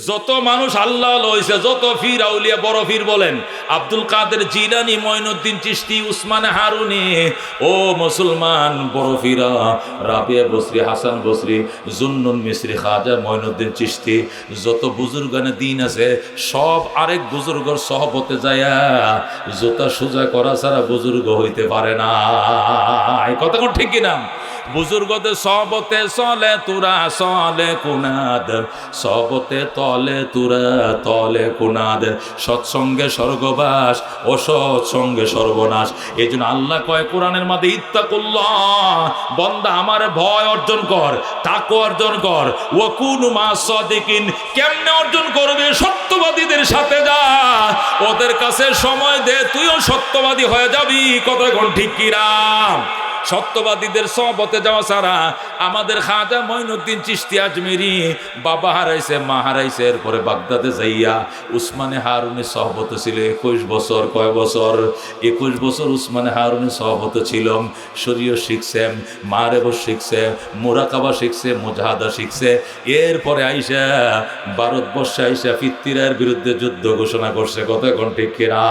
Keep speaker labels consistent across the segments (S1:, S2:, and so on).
S1: যত মানুষ আল্লাহ হইছে, যত ফির আউলিয়া, বড় ফির বলেন, আব্দুল কাদের জিলানী, মঈনুদ্দিন চিশতি, উসমান হারুনি, ও মুসলমান বড় ফিরা, রাবিয়া বসরি, হাসান বসরি, জুন্নুন মিসরি, খাজা মঈনুদ্দিন চিশতি, যত বুজুর্গানে দিন আছে সব আরেক বুজুর্গর সহবতে যায়া জুতা সোজা করা ছাড়া বুজুর্গ হইতে পারে না। এই কথা কোন ঠিক কিনা? বুজুর্গদের সবতে চলে তুরা চলে কুনাদ, সবতে তলে তুরা তলে কুনাদ, সৎসঙ্গে স্বর্গবাস ও সৎসঙ্গে সর্বনাশ। এই জন্য আল্লাহ কয় কোরআনের মধ্যে, ইত্তাকুল্লাহ, বান্দা আমার ভয় অর্জন কর, তাকওয়া অর্জন কর, ওয়াকুনু মা সাদিকিন। কেমনে অর্জন করবে? সত্যবাদীদের সাথে যা, ওদের কাছে সময় দে, তুইও সত্যবাদী হয়ে যাবি। কথা কোন ঠিক কিনা? সত্যবাদীদের সহবতে যাওয়া ছাড়া আমাদের খাজা মঈনুদ্দিন চিশতি আজমেরি বাবা হারাইছে, মা হারাইছে, এরপরে বাগদাদে যাইয়া উসমানে হারুনি সহবতে ছিল 21 বছর। কয় বছর? 21 বছর উসমানে হারুনি সহবতে ছিল। শরীয়ত শিখছে, মারেবত শিখছে, মুরাকাবা শিখছে, মুজাহাদা শিখছে। এরপরে আইসা ভারতবর্ষে আইসা ফিত্তিরায়ের বিরুদ্ধে যুদ্ধ ঘোষণা করছে। কত এখন ঠিক কিনা?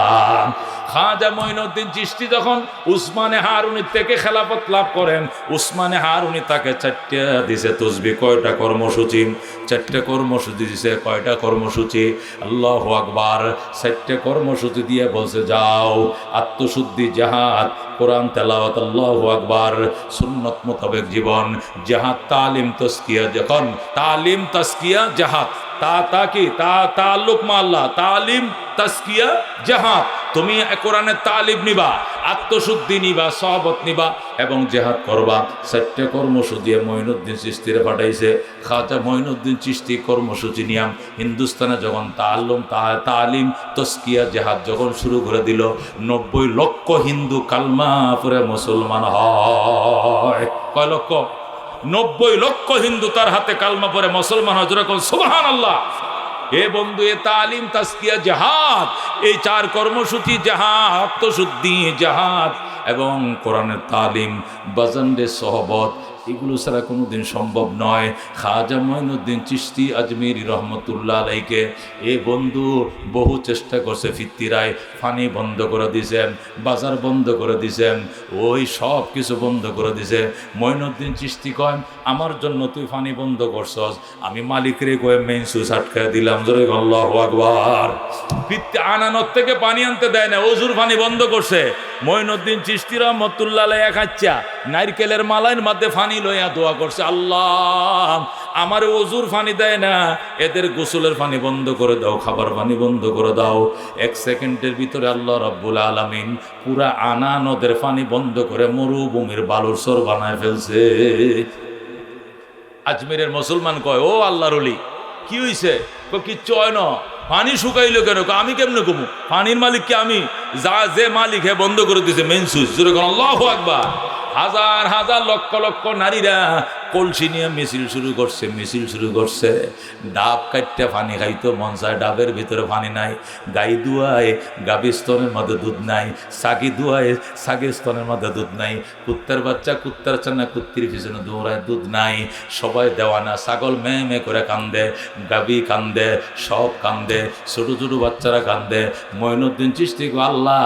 S1: খাজা মঈনুদ্দিন চিশতি যখন উসমানে হারুনির থেকে খেলাফত লাভ করেন, উসমানে হারুনি তাকে 4টা দিছে তসবিহ। কয়টা কর্মসূচি? 4টা কর্মসূচি দিছে। কয়টা কর্মসূচি? আল্লাহু আকবার। 4টা কর্মসূচি দিয়ে বলছে, যাও আত্মশুদ্ধি, জিহাদ, কোরআন তেলাওয়াত, আল্লাহু আকবার, সুন্নত মোতাবেক জীবন, জিহাদ, তালিম, তাজকিয়া। যখন তালিম, তাজকিয়া, জিহাদ, তা কি তাল্লুক মা আল্লাহ, তালিম, তাজকিয়া, জিহাদ। তুমি কোরআনের তালিম নিবা, আত্মশুদ্ধি নিবা, সহবত নিবা এবং জিহাদ করবা। 4টা কর্মসূচি মঈনুদ্দিন চিশতিরে পাঠাইছে। খাজা মঈনুদ্দিন চিশতি কর্মসূচি নিয়াম হিন্দুস্তানে যখন তালিম, তাজকিয়া, জিহাদ যখন শুরু করে দিল, 90 লক্ষ হিন্দু কালমা পড়ে মুসলমান হয়। কয় লক্ষ? 90 লক্ষ হিন্দু তার হাতে কালমা পড়ে মুসলমান হয়। যেরকম সুবহানাল্লাহ। এ বন্ধু, এ তালিম, তাজকিয়া, জিহাদ, এই 4 কর্মসূচি, জিহাদ, আত্মশুদ্ধি, জিহাদ এবং কোরআনের তালিম, বাজানদের সহবত, এগুলো ছাড়া কোনোদিন সম্ভব নয়। খাজা মঈনুদ্দিন চিশতি আজমিরি রহমতুল্লাহ আলাইকে এ বন্ধু বহু চেষ্টা করছে। ফিত্তিরায় ফানি বন্ধ করে দিয়েছেন, বাজার বন্ধ করে দিয়েছেন, ওই সব কিছু বন্ধ করে দিছে। মঈনুদ্দিন চিশতি কয়, আমার জন্য তুই ফানি বন্ধ করছস, আমি মালিকরে কয়ে মেইন সুইচ আটকায় দিলাম। জোরে আল্লাহু আকবার। ফিত্তি আনানত থেকে পানি আনতে দেয় না, ওজুর পানি বন্ধ করছে। মঈনুদ্দিন চিশতি রহমতুল্লাহ আলাই এক আচ্ছা নারকেলের মালাইর মধ্যে ফানি লইয়া দোয়া করছে, আল্লাহ আমার ওজুর পানি দেয় না, এদের গোসলের পানি বন্ধ করে দাও, খাবার পানি বন্ধ করে দাও। 1 সেকেন্ডের ভিতরে আল্লাহ রাব্বুল আলামিন পুরা আনা নদের পানি বন্ধ করে মরুভূমির বালুর চর বানায় ফেলছে। আজমিরের মুসলমান কয়, ও আল্লাহর ওলি, কি হইছে? কিচ্ছু হয় না, পানি শুকাইলো কেন? আমি কেমনে কমু? পানির মালিক কি আমি? যে মালিক হে বন্ধ করে দিয়েছে মেইন সুইচ। যেরকম আল্লাহু আকবার। হাজার হাজার লক্ষ লক্ষ নারীরা কলসি নিয়ে মিছিল শুরু করছে। ডাব কাটতে পানি খাইতো মন চায়, ডাবের ভিতরে পানি নাই। গাই দুয়ায় গাভীর স্তনের মধ্যে দুধ নাই, সাগি দুয়ায় সাগির স্তনের মধ্যে দুধ নাই। কুত্তার বাচ্চা কুত্তার চানা কুত্তির পিছনে দৌড়ায়, দুধ নাই। সবাই দেওয়ানা, ছাগল মে করে কান্দে, গাভী কান্দে, সব কান্দে, ছোট ছোট বাচ্চারা কান্দে। মঈনুদ্দিন চিশতি কয়, আল্লাহ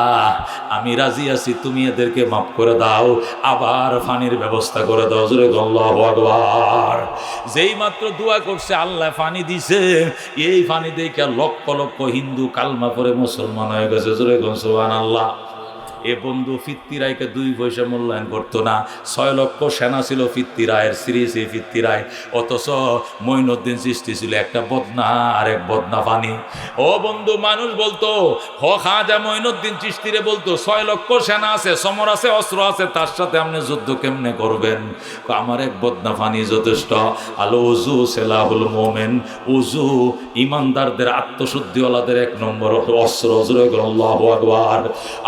S1: আমি রাজি আছি, তুমি এদেরকে মাফ করে দাও, আবার পানির ব্যবস্থা করে দাও। জোরে আল্লাহু আকবার। যেই মাত্র দোয়া করছে, আল্লাহ পানি দিছে। এই পানি দেখে লক্ষ লক্ষ হিন্দু কালমা পড়ে মুসলমান হয়ে গেছে। জোরে সুবহানাল্লাহ। এ বন্ধু ফিত্তিরায়কে 2 পয়সা মূল্যায়ন করতো না। 6 লক্ষ সেনা ছিল ফিত্তিরায়ের, শ্রী ফিত্তিরায়। অথচ মঈনুদ্দিন চিশতি ছিল একটা বদনা আর এক বদনা পানি। ও বন্ধু, মানুষ বলতো, খাজা মঈনুদ্দিন চিশতিরে বলতো, 6 লক্ষ সেনা আছে, সমর আছে, অস্ত্র আছে, তার সাথে আপনি যুদ্ধ কেমনে করবেন? আমার এক বদনা পানি যথেষ্ট। আলো উজু সেলাহুল মোমেন, উজু ইমানদারদের, আত্মশুদ্ধিওয়ালাদের 1 নম্বর অস্ত্র। আল্লাহু আকবার।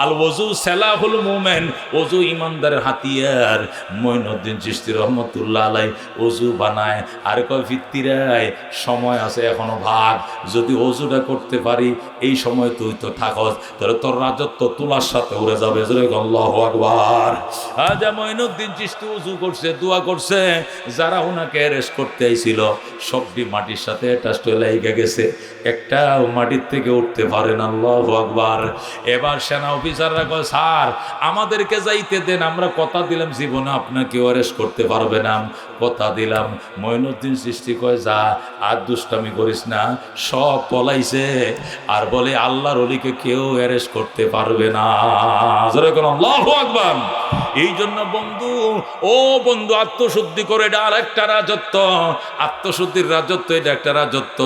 S1: আল ওযু সালাহুল মুমিন, ওযু ইমানদারের হাতিয়ার। মঈনুদ্দিন চিশতি রহমতুল্লাহ আলাইহি ওযু বানায় আর কয় ফিত্তিরায় সময় আছে এখনো ভাগ, যদি ওযুটা করতে পারি এই সময় তুই তো থাকস, তাহলে তোর রাজত্ব তুলার সাথে উড়ে যাবে। আল্লাহু আকবার। আজ মঈনুদ্দিন চিশতি ওযু করছে, দোয়া করছে, যারা ওনাকে অ্যারেস্ট করতে আইছিল সবটি মাটির সাথে অ্যাটাচড হয়ে লেগে গেছে, একটাও মাটির থেকে উঠতে পারে না। আল্লাহু আকবার। এবার সেনা অফিসাররা কয়, স্যার আমাদেরকে যাইতে দেন, আমরা কথা দিলাম জীবনে আপনাকে অ্যারেস্ট করতে পারবে না, কথা দিলাম। মঈনুদ্দিন চিশতি কয়, যা আর দুষ্টামি করিস না, সব পলাইছে, আর বলে আল্লাহর ওলিকে কেউ অ্যারেস্ট করতে পারবে না। আল্লাহু আকবার। এই জন্য বন্ধু, ও বন্ধু, আত্মশুদ্ধি করে, এটা আর একটা রাজত্ব, আত্মশুদ্ধির রাজত্ব, এটা একটা রাজত্ব।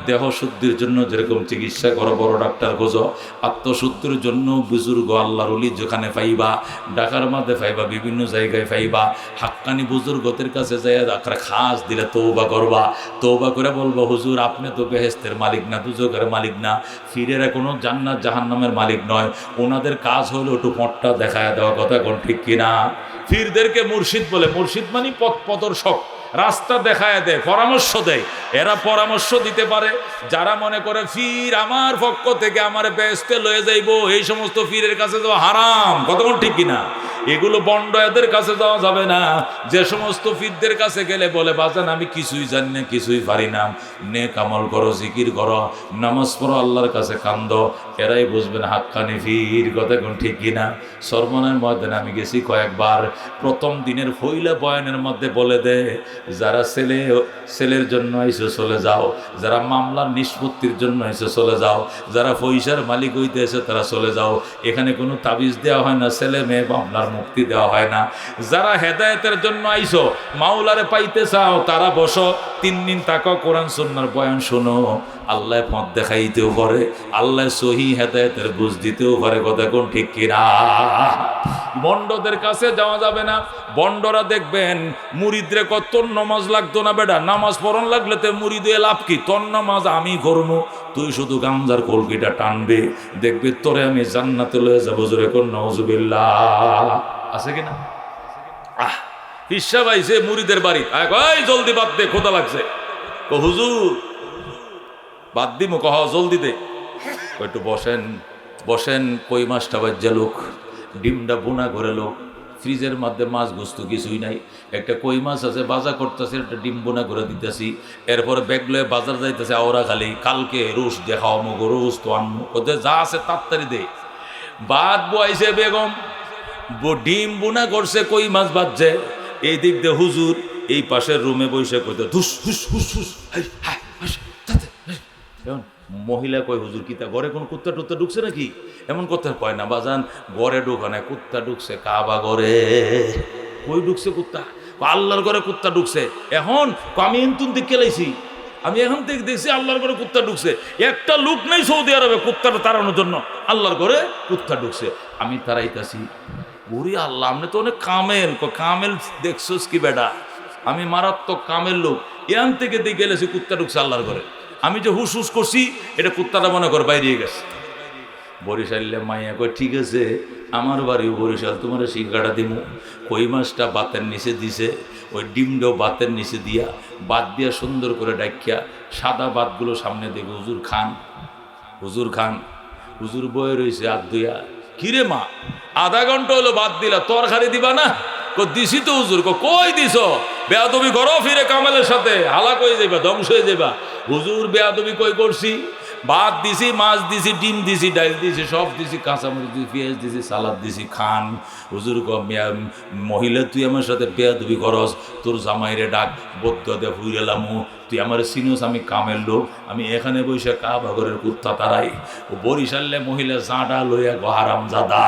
S1: দেহ শুদ্ধির জন্য যেরকম চিকিৎসা করো, বড় ডাক্তার খোঁজো, আত্মশুদ্ধির জন্য বুজুর্গ আল্লাহর ওলি যেখানে পাইবা, ঢাকার মধ্যে পাইবা, বিভিন্ন জায়গায় পাইবা, হাক্কানি বুজুর্গদের কাছে যাই একটা খাস দিলে তওবা করবা, তওবা করে বলবো, হুজুর আপনি তো বেহেশতের মালিক না, দুজকের মালিক না, ফিরেরা কোনো জান্নাত জাহান্নামের মালিক নয়, ওনাদের কাজ হলো একটু পথটা দেখায় দেওয়া, কথা কোন ঠিক কিনা? ফিরদেরকে মুর্শিদ বলে, মুর্শিদ মানে পথ প্রদর্শক, রাস্তা দেখায় দেয়, পরামর্শ দেয়। এরা পরামর্শ দিতে পারে। যারা মনে করে ফির আমার পক্ষ থেকে আমার বেহেশতে লয়ে যাইবো, এই সমস্ত ফিরের কাছে যাওয়া হারাম, কতক্ষণ ঠিক কিনা? এগুলো বন্ড, এদের কাছে যাওয়া যাবে না। যে সমস্ত ফিরদের কাছে গেলে বলে, বাজান আমি কিছুই জানি না, কিছুই পারি না, নেক আমল করো, জিকির করো, নামাজ পড়ো, আল্লাহর কাছে কান্দো, এরাই বুঝবেন হাক্কানি ফির, কথা কোন ঠিক কিনা? সরমনের ময়দানে আমি গেছি কয়েকবার, প্রথম দিনের ফইলা বয়ানের মধ্যে বলে দেয়, যারা ছেলের জন্য এসে চলে যাও, যারা মামলার নিষ্পত্তির জন্য এসে চলে যাও, যারা পয়সার মালিক হইতে এসে তারা চলে যাও, এখানে কোনো তাবিজ দেওয়া হয় না, ছেলে মেয়ে মামলার মুক্তি দেওয়া হয় না। যারা হেদায়েতের জন্য আইসো, মাওলারে পাইতে চাও, তারা বসো, 3 দিন তাকো, কোরআন সুন্নাহর বয়ান শোনো, আল্লাহ পথ দেখাইতেও পারে, আল্লাহ সহি হেদায়েতের বুঝ দিতেও পারে, কথা কোন ঠিক কিনা? বন্ডদের কাছে যাওয়া যাবে না। বন্ডরা দেখবেন মুরিদরে কত, তোর নামাজ লাগতো না বেটা, নামাজ পড়ন লাগলে তো মুরিদ হয়ে লাভ কি, তোর নামাজ আমি করবো, তুই শুধু গামজার কলকিটা টানবে, দেখবি তোরে আমি জান্নাতে লয়ে যাবো। জোরে কোন নাউজুবিল্লাহ। আছে কিনা? হিসাব আইছে মুরিদের বাড়ি, জলদি বাদ দে, খোদা লাগছে। হুজুর বাদ দিমু, কহ জলদি দে, একটু বসেন বসেন। কই মাছটা বাজ্যা লোক, ডিমটা বোনা করে লোক, ফ্রিজের মধ্যে মাছ গোস্ত কিছুই নাই, একটা কই মাছ আছে, বাজা করতেছে, একটা ডিম বোনা করে দিতেছি, এরপরে ব্যাগ লয়ে বাজার যাইতেছে, ওরা খালি কালকে রোস দেখাও, মগো রোস তো আনবো, ওদের যা আছে তাড়াতাড়ি দে। বাদ বইছে বেগম, ডিম বোনা করছে, কই মাছ বাজছে, এই দিক দিয়ে হুজুর এই পাশের রুমে বসে কইতে ধুস হুস হুস হুস। মহিলা কয়, হুজুর কিতা ঘরে কোন কুত্তা টুত্তা ঢুকছে নাকি? এমন কথা কয় না বাজান, ঘরে ঢুকা নাই, কুত্তা ঢুকছে কাবা ঘরে। কই ঢুকছে কুত্তা? আল্লাহর ঘরে কুত্তা ঢুকছে। এখন আমি এনতুন দিক কেলাইছি, আমি এখন থেকে দেখছি আল্লাহর ঘরে কুত্তা ঢুকছে। একটা লোক নেই সৌদি আরবে কুত্তাটা তাড়ানোর জন্য, আল্লাহর ঘরে কুত্তা ঢুকছে। আমি তাড়াইতাছি, ওরে আল্লাহ, আপনি তো অনেক কামেল। কামেল দেখছোস কি বেটা? আমি মারাত্মক কামেল লোক, এখান থেকে দিয়ে গেলেছি কুত্তা ঢুকছে আল্লাহর ঘরে। আমি যে হুস হুস করছি, এটা কুত্তাটা মনে কর বাইরে গেছে। বরিশালে মাইয়া কয়, ঠিক আছে আমার বাড়িও বরিশাল, তোমার শিঙ্গাটা দিমু। কই মাছটা বাতের নিচে দিছে, ওই ডিমটাও বাতের নিচে দিয়া, বাদ দিয়া সুন্দর করে ডাকিয়া, সাদা বাতগুলো সামনে দেখে, হুজুর খান, হুজুর খান। হুজুর বয়ে রয়েছে হাত ধুইয়া, কিরে মা আধা ঘন্টা হলো বাদ দিলা, তরকারি দিবা না? দিছি তো হুজুর। কই দিছ? বেয়াদবি করো, ফিরে কামালের সাথে হালাক হয়ে যাইবা, ধ্বংস হয়ে যাইবা। হুজুর বেয়াদবি কই করছি? ভাত দিছি, মাছ দিছি, ডিম দিছি, ডাল দিছি, সব দিছি, কাঁচামরিচ দিছি, পেঁয়াজ দিছি, সালাদ দিছি, খান। হুজুর মহিলা তুই আমার সাথে বেয়াদবি করস, তোর জামাইরে ডাক, বদ্ধ দে ফুইরেলামু, তুই আমার চিনোস, আমি কামের লোক, আমি এখানে বসে কাবাগরের কুত্তা তারাই। ও বরিশালে মহিলা জাঁডা লইয়া গো হারাম জাদা,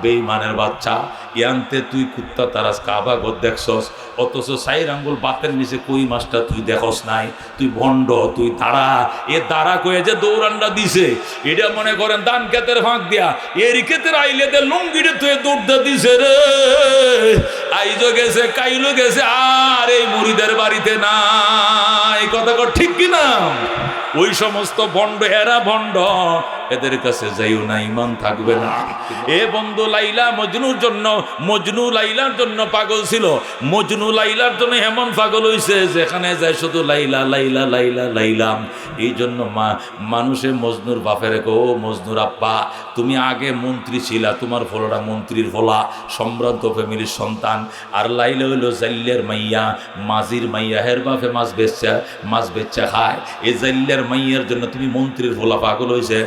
S1: বেঈমানের বাচ্চা, ইয়ান্তে তুই কুত্তা তারাস, কাবাগর দেখছস, অথচ 4 আঙ্গুল বাতের নিচে কই মাছটা তুই দেখস নাই। তুই ভণ্ড, তুই দাঁড়া। এ দাঁড়া কয়ে যে দৌড়ানটা দিছে, এটা মনে করেন দান ক্ষেতের ফাঁক দিয়া, এর ক্ষেতের আইলে দে লুঙ্গিটা তুই দৌড়টা দিছে রে। আইজো গেছে, কাইলো গেছে, আর এই মুড়িদের বাড়িতে না। এই কথা ঠিক কিনা? ওই সমস্ত ভণ্ড, এরা ভণ্ড, এদের কাছে যাইও না, ঈমান থাকবে না। এ বন্ধু, লাইলা মজনুর জন্য, মজনু লাইলার জন্য পাগল ছিল। মজনু লাইলার জন্য এমন পাগল হইছে যেখানে যায় শুধু লাইলা লাইলা লাইলা লাইলা। এই জন্য মানুষে মজনুর বাপের কো, ও মজনুর আব্বা, তুমি আগে মন্ত্রী ছিলা, তোমার ফলটা মন্ত্রীর ফলা, সম্ভ্রান্ত ফ্যামিলির সন্তান। আর লাইলা হইল জাইল্লের মাইয়া, মাঝির মাইয়া, হের বাপে মাছ বেচা খায়। এই জাইল্লের মাইয়ার জন্য তুমি মন্ত্রীর ফলা পাগল হয়েছে,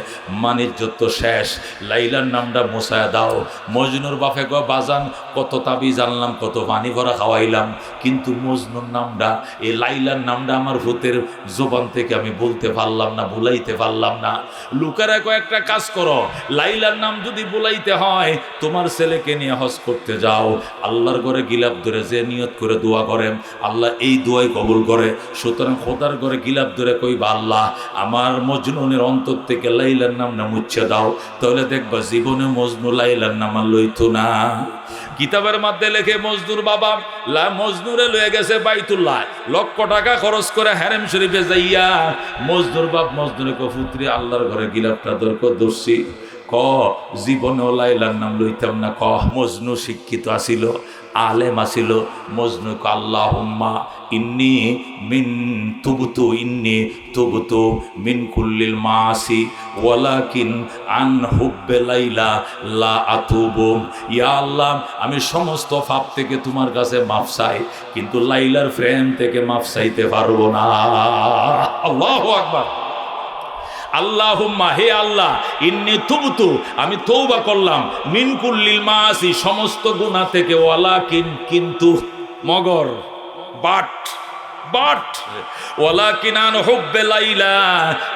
S1: মানের যত শেষ। লাইলার নামটা মোছায়া দাও। মজনুর বাপে গো, বাজান কত তাবিজ আনলাম, কত পানি ভরা খাওয়াইলাম, কিন্তু মজনুর নামটা, এই লাইলার নামটা আমার ভূতের জবান থেকে আমি বলতে পারলাম না, ভুলাইতে পারলাম না। লোকেরা কয়েকটা কাজ করো, লাইলার নাম যদি ভুলাইতে হয়, তোমার ছেলেকে নিয়ে হজ করতে যাও, আল্লাহর ঘরে গিলাপ ধরে যে নিয়ত করে দোয়া করেন, আল্লাহ এই দোয়াই কবুল করে। সুতরাং খোদার ঘরে গিলাপ ধরে কইবা, আল্লাহ আমার মজনুনের অন্তর থেকে লাইলার নাম না মুছে দাও, তাহলে দেখবা জীবনে মজনু লাইলার নাম আর লইতো না। কিতাবের মধ্যে লেখে, মজনুর বাবা মজনুরে লয়ে গেছে বাইতুল্লাহ, লক্ষ টাকা খরচ করে হারেম শরীফে যাইয়া। মজনুর বাপ মজনুরে কফুত্রি আল্লাহর ঘরে গিলাপটা ধরছি, ক জীবনেও লাইলার নাম লইতাম না। ক মজনু শিক্ষিত আসিল, আলেম আসিল। মজনু ক আল্লাহুম্মা ইন্নি তুবতু মিন কুল্লিল মাসি ওয়ালাকিন আন হুব্বে লাইলা লা আতুবু। ইয়া আল্লাহ, আমি সমস্ত পাপ থেকে তোমার কাছে মাফ চাই, কিন্তু লাইলার প্রেম থেকে মাফ চাইতে পারবো না। আল্লাহু আকবার। আল্লাহুম্মা, হে আল্লাহ, ইন্নী তুবতু, আমি তওবা করলাম, মিন কুল্লিল মাসি, সমস্ত গুনাহ থেকে, ওয়ালাকিন, কিন্তু, মগর, বাট ওয়ালাকিন আন হুব্বে লাইলা,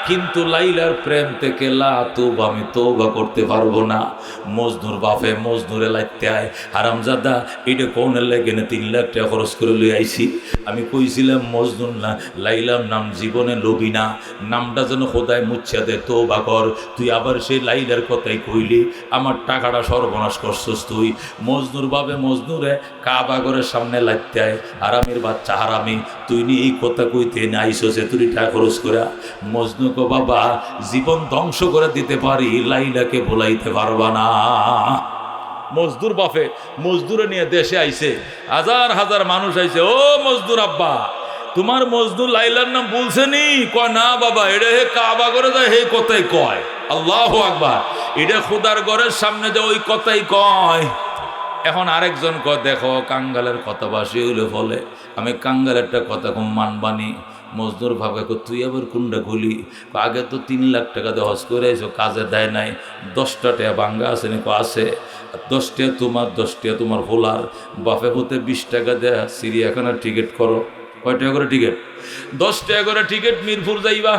S1: কিন্তু লাইলার প্রেম থেকে লা আতুবু, আমি তওবা করতে পারবো না। মজনুর বাপে মজনুরে লাইতে আয়, হারামজাদা এটা কোনের লেগে না 3 লাখ টাকা খরচ করে লই আইছি। আমি কইছিলাম মজনুর না লাইলার নাম জীবনে লবি না, নামটা যেন খোদায় মুচ্ছা দে, তওবা কর। তুই আবার সেই লাইলার কথাই কইলি, আমার টাকাটা সর্বনাশ করছস তুই। মজনুর বাপে মজনুরে কাবা ঘরের সামনে লাইতে আয়, হারামের বাচ্চা হারামি, তুই এই কথা কইতে নাইছে তুই টাকা খরচ করে। মজনু কো, বাবা জীবন ধ্বংস করে দিতে পারি, লাইলাকে ভুলাইতে পারবা না। মজদুর বাপে মজদুরে নিয়ে দেশে আইছে, হাজার হাজার মানুষ আইছে, ও মজদুর আব্বা, তোমার মজদুর লাইলার নাম বলছেনি? কয় না বাবা, এটা হে কাবা করে যায়, হে কথাই কয়। আল্লাহু আকবার। এটা খুদার ঘরের সামনে যে ওই কথাই কয়। এখন আরেকজন কয়, দেখো কাঙ্গালের কথা বাসি হইলে বলে, আমি কাঙ্গালেরটা কথা কম মানবানি। মজদুর ভাবে, তুই আবার কোনটা খুলি? আগে তো 3 লাখ টাকা দিয়ে হজ করে আইছো, কাজে দেয় নাই, 10টা টাকা ভাঙ্গা আছে নাকি? আছে। 10 টাকা তোমার, 10 টাকা তোমার ভোলার বাপে হতে 20 টাকা দেয়া চিড়িয়াখানার টিকিট করো। কয় টাকা করে টিকিট? 10 টাকা করে টিকিট। মিরপুর যাইবা,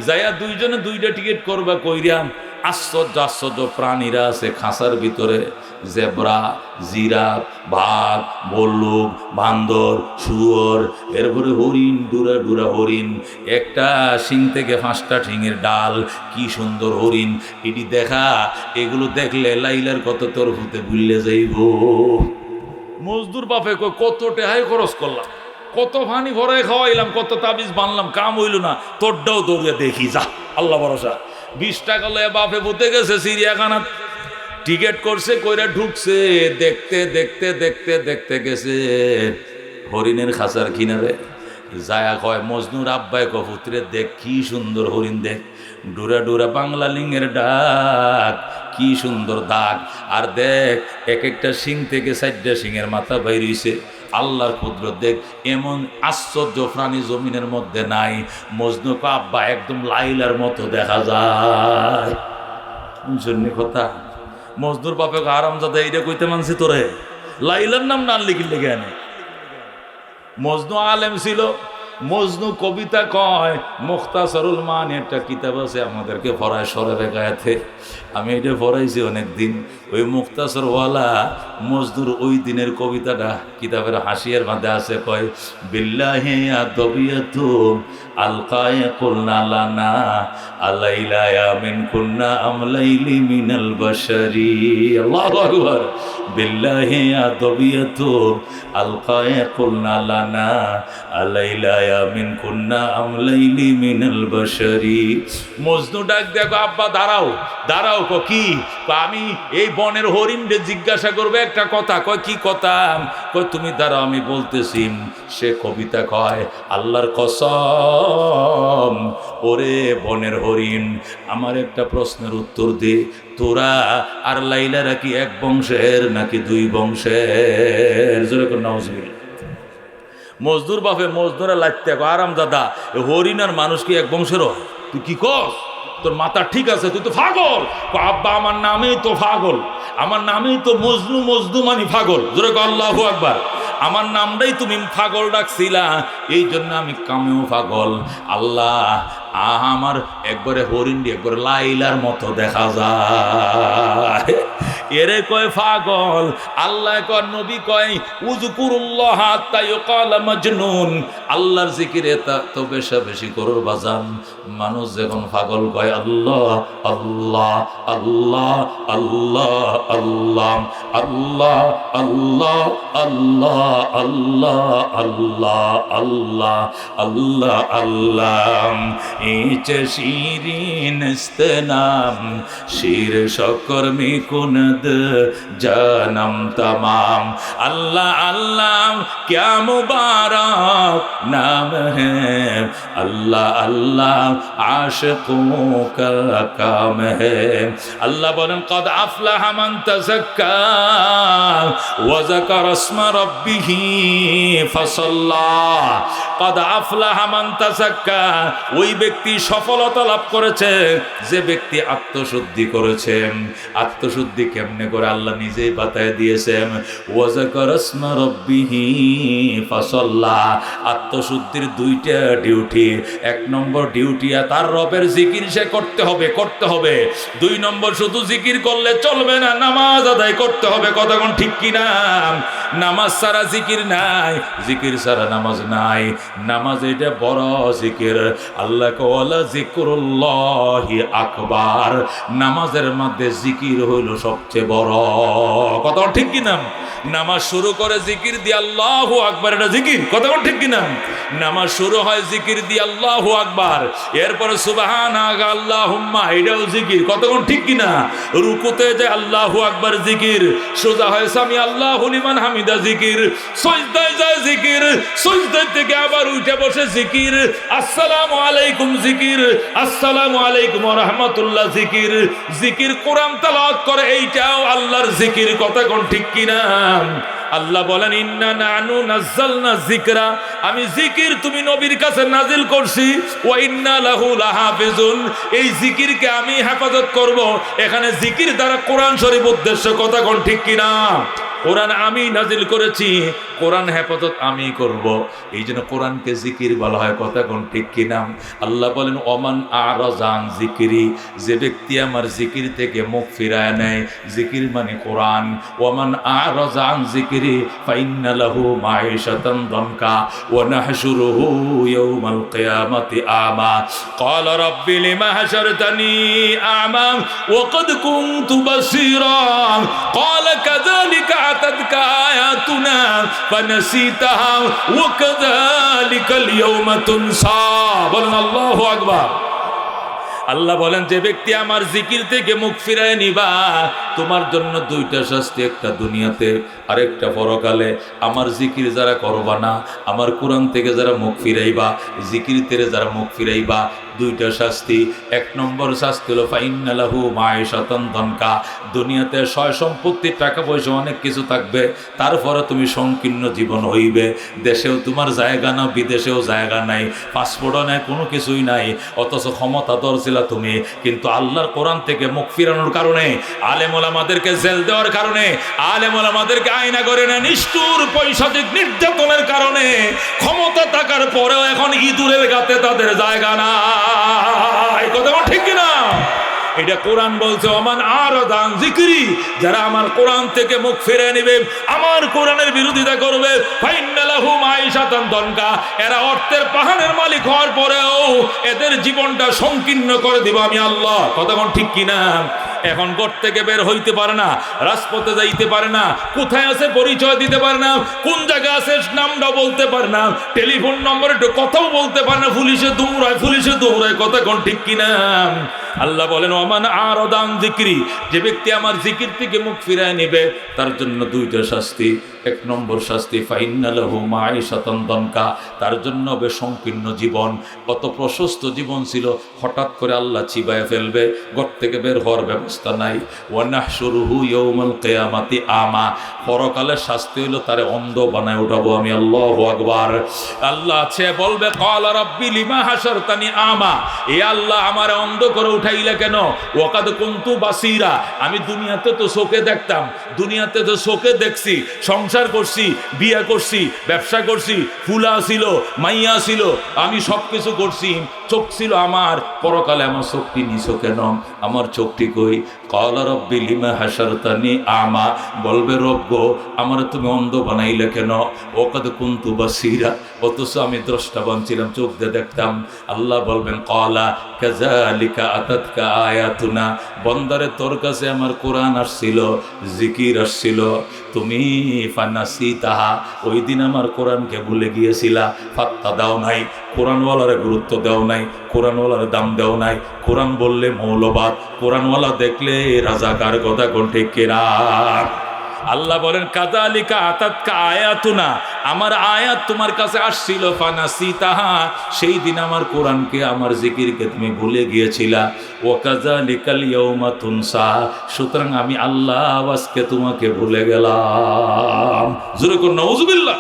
S1: যাইয়া দুইজনে 2টা টিকিট করবা, কইরাম আশ্চর্য প্রাণীরা আছে খাঁচার ভিতরে, জেব্রা, জিরাফ, বাঘ, বল্লুক, বান্দর, শুয়োর, এরপরে হরিণ, ডুরা হরিণ, একটা শিং থেকে 5টা শিঙের ডাল, কি সুন্দর হরিণ। এটি দেখা, এগুলো দেখলে লাইলার কত তোর হতে ভুললে যাইব। মজদুর বাপে কত টাকাই খরচ করলাম, কত পানি ভরায় খাওয়াইলাম, কত তাবিজ বানলাম, কাম হইল না, তোরটাও দৌড়িয়ে দেখি যা, আল্লাহ ভরসা। 20 টাকা লয়ে বাপে বুতে গেছে চিড়িয়াখানা, টিকিট করছে, কইরা ঢুকছে, দেখতে গেছে হরিণের খাঁচার কিনারে। যায়া কয় মজনুর আব্বাই কপুত্রে, দেখ কি সুন্দর হরিণ, দেখ ডুরা বাংলা লিঙ্গের ডাক, কি সুন্দর দাগ, আর দেখ এক একটা শিং থেকে 4টা শিঙের মাথা বাইরিছে। আল্লাহর কুদরত দেখ, এমন আশ্চর্য প্রাণী জমিনের মধ্যে নাই। মজনু কো, আব্বা একদম লাইলার মতো দেখা যায়। জন্য কথা মজনুর বাপে আরামজাদা, এইটা কইতে মানছি তোরে, লাইলার নাম না লিখি লেগে আনে। মজনু আলেম ছিল, মজনু কবিতা কয়। মুখতাসারুল মান একটা কিতাব আছে, আমাদেরকে পড়ায় সরে গায়েতে, আমি এটা পড়াইছি অনেকদিন। ওই মুখতাসরওয়ালা মজদুর ওই দিনের কবিতাটা কিতাবের হাসিয়ার মধ্যে আছে, কয় বিল্লাহি আদবিয়াতু আলকায়ে কুলনা লানা আলাইলা মিন কুন্না আমলাইলি মিনাল বাশারি। আল্লাহু আকবার। বিল্লাহি আদবিয়াতু আলকায়ে কুলনা লানা আলাইলা আয়ামিন কুন্না আমলাইলি মিনাল বাশারি। মজনু ডাক দেখো, আব্বা দাঁড়াও দাঁড়াও। কি? আমি এই বনের হরিণকে জিজ্ঞাসা করবে একটা কথা। কয় কি কথা? কয় তুমি দাঁড়াও আমি বলতেছি। সে কবিতা কয়, আল্লাহর কসম ওরে বনের হরিণ, আমার একটা প্রশ্নের উত্তর দে, তোরা আর লাইলারা কি এক বংশের নাকি দুই বংশের? জোরে করে নাউজুবিল্লাহ। মজদুর বাপে মজদুরা লাগতে আরাম দাদা, হরিণ আর মানুষ কি এক বংশের হয়? তুই কি কস? তোর মাথা ঠিক আছে? তুই তো পাগল। আব্বা আমার নামেই তো পাগল, আমার নামেই তো মজনু, মজনু মানে পাগল। জোরে কর আল্লাহু আকবার। আমার নামটাই তুমি পাগল ডাকছিলা, এই জন্য আমি কামেও পাগল। আল্লাহ আমার একবারে হরিণ একবারে লাইলার মতো দেখা যায়, এরে কয় পাগল। আল্লাহ কয়, নবী কয় উযকুরুল্লাহ হাত্তা ইউকালা মাজনুন, আল্লাহর জিকির এত বেশি বেশি করো বাজান। মানুষ যখন পাগল কয় আল্লাহ আল্লাহ আল্লাহ আল্লাহ আল্লাহ আল্লাহ আল্লাহ আল্লাহ আল্লাহ আল্লাহ আল্লাহ আল্লাহ আল্লাহ, ইচে শিরিন ইস্তেনাম শির শকর মে কুনদ জানম तमाम। अल्लाह अल्लाह क्या मुबारक नाम है, अल्लाह अल्लाह आशिकों का काम है। अल्लाह बोलें कद अफलह मन तज़क्का व ज़कर अस्म रब्बिही फसल्ला। कद अफलह मन तज़क्का, ওই ব্যক্তি সফলতা লাভ করেছে যে ব্যক্তি আত্মশুদ্ধি করেছে। আত্মশুদ্ধি কেমনে করে আল্লাহ নিজেই বাতায় দিয়েছেন। ওয়াযাকার আসমা রাব্বিহি ফাসাল্লা। আত্মশুদ্ধির দুইটা ডিউটি। এক নম্বর ডিউটি তার রবের জিকির সে করতে হবে করতে হবে। দুই নম্বর শুধু জিকির করলে চলবে না, নামাজ আদায় করতে হবে। কথা কোন ঠিক কিনা? নামাজ ছাড়া জিকির নাই, জিকির ছাড়া নামাজ নাই। নামাজ এটা বড় জিকির। আল্লাহ ওয়ালা যিকরুল্লাহি আকবার, নামাজের মধ্যে জিকির হইল সবচেয়ে বড়। কথা ঠিক কিনা? নামাজ শুরু করে জিকির দিয়ে আল্লাহু আকবার, এটা জিকির। কথা ঠিক কিনা? নামাজ শুরু হয় জিকির দিয়ে আল্লাহু আকবার, এরপরে সুবহানাকা আল্লাহুম্মা, এটাও জিকির। কথা ঠিক কিনা? রুকুতে যে আল্লাহু আকবার জিকির, সোজা হয় সামি আল্লাহু লিমান হামিদা জিকির, সিজদায় যায় জিকির, সিজদা থেকে আবার উঠে বসে জিকির, আসসালামু আলাইকুম জিকির, আসসালামু আলাইকুম ওয়া রাহমাতুল্লাহ জিকির। জিকির কোরআন তেলাওয়াত করে, এইটাও আল্লাহর জিকির। কথা কোন ঠিক কিনা? আল্লাহ বলেন ইন্না নাহনু নাযালনা যিকরা, আমি জিকির তুমি নবীর কাছে নাজিল করছি, ওয়া ইন্না লাহু লাহাফিজুন, এই জিকিরকে আমি হেফাজত করব। এখানে জিকির দ্বারা কোরআন শরীফ উদ্দেশ্য। কথা কোন ঠিক কিনা? কোরআন আমি নাজিল করেছি, কোরআন হেফাজত আমি করব, এই জন্য কোরআনকে জিকির বলা হয়। কথা কোন ঠিক কিনা? আল্লাহ বলেন ওমান আরাজান জিকিরি, যে ব্যক্তি আমার জিকির থেকে মুখ ফিরায় নেয়, জিকির মানে কোরআন। ওমান আরাজান জিকিরি ফাইন্না লাহু মাঈশাতান দানকা ওয়া নাহশুরুহু ইয়াওমাল কিয়ামাতি আমা ক্বালা রাব্বি লিমা হাশারতানি আমা ওয়া ক্বাদ কুনতু বাসীরা ক্বালা কাযালিকা আতাতকা আয়াতুনা ফানাসিতাহা ওয়া কাযালিকাল ইয়াওমা তুনসা। বলেন আল্লাহু আকবার। আল্লাহ বলেন যে ব্যক্তি আমার জিকির থেকে মুখ ফিরায় নিবা, তোমার জন্য দুইটা শাস্তি, একটা দুনিয়াতে আর একটা পরকালে। আমার জিকির যারা করবা না, আমার কোরআন থেকে যারা মুখ ফিরাইবা, জিকির থেকে যারা মুখ ফিরাইবা, দুইটা শাস্তি। এক নম্বর শাস্তি হলো ফাইন্না লাহু মাঈশাতান দানকা, দুনিয়াতে সয় সম্পত্তি টাকা পয়সা অনেক কিছু থাকবে, তারপরে তুমি সংকীর্ণ জীবন হইবে। দেশেও তোমার জায়গা না, বিদেশেও জায়গা নাই, পাসপোর্টও নাই, কোনো কিছুই নাই, অথচ ক্ষমতাধর ছিল তুমি। কিন্তু আল্লাহর কোরআন থেকে মুখ ফিরানোর কারণে, আলেম ওলামাদেরকে জেল দেওয়ার কারণে, আলেম ওলামাদেরকে আয়না করে না, নিষ্ঠুর পৈশাচিক নির্যাতনের কারণে ক্ষমতা থাকার পরেও এখন ইঁদুরের গাতে তাদের জায়গা না। কথা ঠিক কিনা? এটা কোরআন বলছে ওমান আরাদান যিকরি, যারা আমার কোরআন থেকে মুখ ফিরে নেবে, আমার কোরআনের বিরোধিতা করবে, ফাইন্না লাহু মাঈশাতান দানকা, এরা অর্থের পাহাড়ের মালিক হওয়ার পরেও এদের জীবনটা সংকীর্ণ করে দিব আমি আল্লাহ। কথা কোন ঠিক কিনা? এখন ঘর থেকে বের হইতে পারে না, রাজপথে যাইতে পারে না, কোথায় আছে পরিচয় দিতে পারে না, কোন জায়গায় আছে নামটা বলতে পারে না, টেলিফোন নম্বরে কথাও বলতে পারে না, পুলিশে দৌড়ায়, কথা কোন ঠিক কিনা? আল্লাহ বলেন ওমান আরাদান যিকরি, যে ব্যক্তি আমার জিকির থেকে মুখ ফিরায় নেবে তার জন্য দুইটা শাস্তি। এক নম্বর শাস্তি ফাইন্না লাহু মাঈশাতান দানকা, তার জন্য হবে সংকীর্ণ জীবন। কত প্রশস্ত জীবন ছিল, হঠাৎ করে আল্লাহ চিবায় ফেলবে, ঘর থেকে বের হওয়ার ব্যবস্থা নাই। ওয়া নাহশুরুহু ইয়াউমাল কিয়ামাতি আমা, পরকালের শাস্তি হইল তারে অন্ধ বানায় উঠাবো আমি। আল্লাহু আকবার। আল্লাহ আছে বলবে ক্বালা রাব্বি লিমা হাশারতানি আমা, এ আল্লাহ আমারে অন্ধ করে উঠাইলে কেন? ওয়াকাদ কুনতু বাসীরা, আমি দুনিয়াতে তো চোখে দেখতাম, দুনিয়াতে তো চোখে দেখছি, সংসার করছি, বিয়ে করছি, ব্যবসা করছি, ফুলা ছিল, মাইয়া ছিল, আমি সবকিছু করছি, চোখ ছিল আমার, পরকালে আমার চোখটি নিছো কেন? আমার চোখটি কই? ক্বালা রাব্বি লিমা হাশারতানি আমা, বলবে রব্ব আমারে তুমি অন্ধ বানাইলে কেন? ওয়াকাদ কুনতু বাসীরা, অথচ আমি দ্রষ্টাবান ছিলাম, চোখ দিয়ে দেখতাম। আল্লাহ বলবেন ক্বালা কাযালিকা আতাতকা আয়াতুনা, বন্দারে তোর কাছে আমার কোরআন আসছিল, জিকির আসছিল, তুমি ফানাসিতাহা, ওই দিন আমার কোরআনকে ভুলে গিয়েছিলা, পাত্তা দাও নাই, কোরআনওয়ালারে গুরুত্ব দাও নাই, কোরআনওয়ালার দাম দাও নাই। কোরআন বললে মৌলবাদ, কোরআনওয়ালা দেখলে রাজাকার, কথা কোন ঠিক কিনা? আল্লাহ বলেন কাযালিকা আতাতকা আয়াতুনা, আমার আয়াত তোমার কাছে আসছিল, ফানাসিতাহা, সেই দিন আমার কোরআনকে, আমার জিকিরকে তুমি ভুলে গিয়েছিলা। ওয়া কাযালিকাল ইয়াউমা তুনসা, সুতরাং আমি আল্লাহ আজকে তোমাকে ভুলে গেলাম। জোরে কোন নাউযুবিল্লাহ।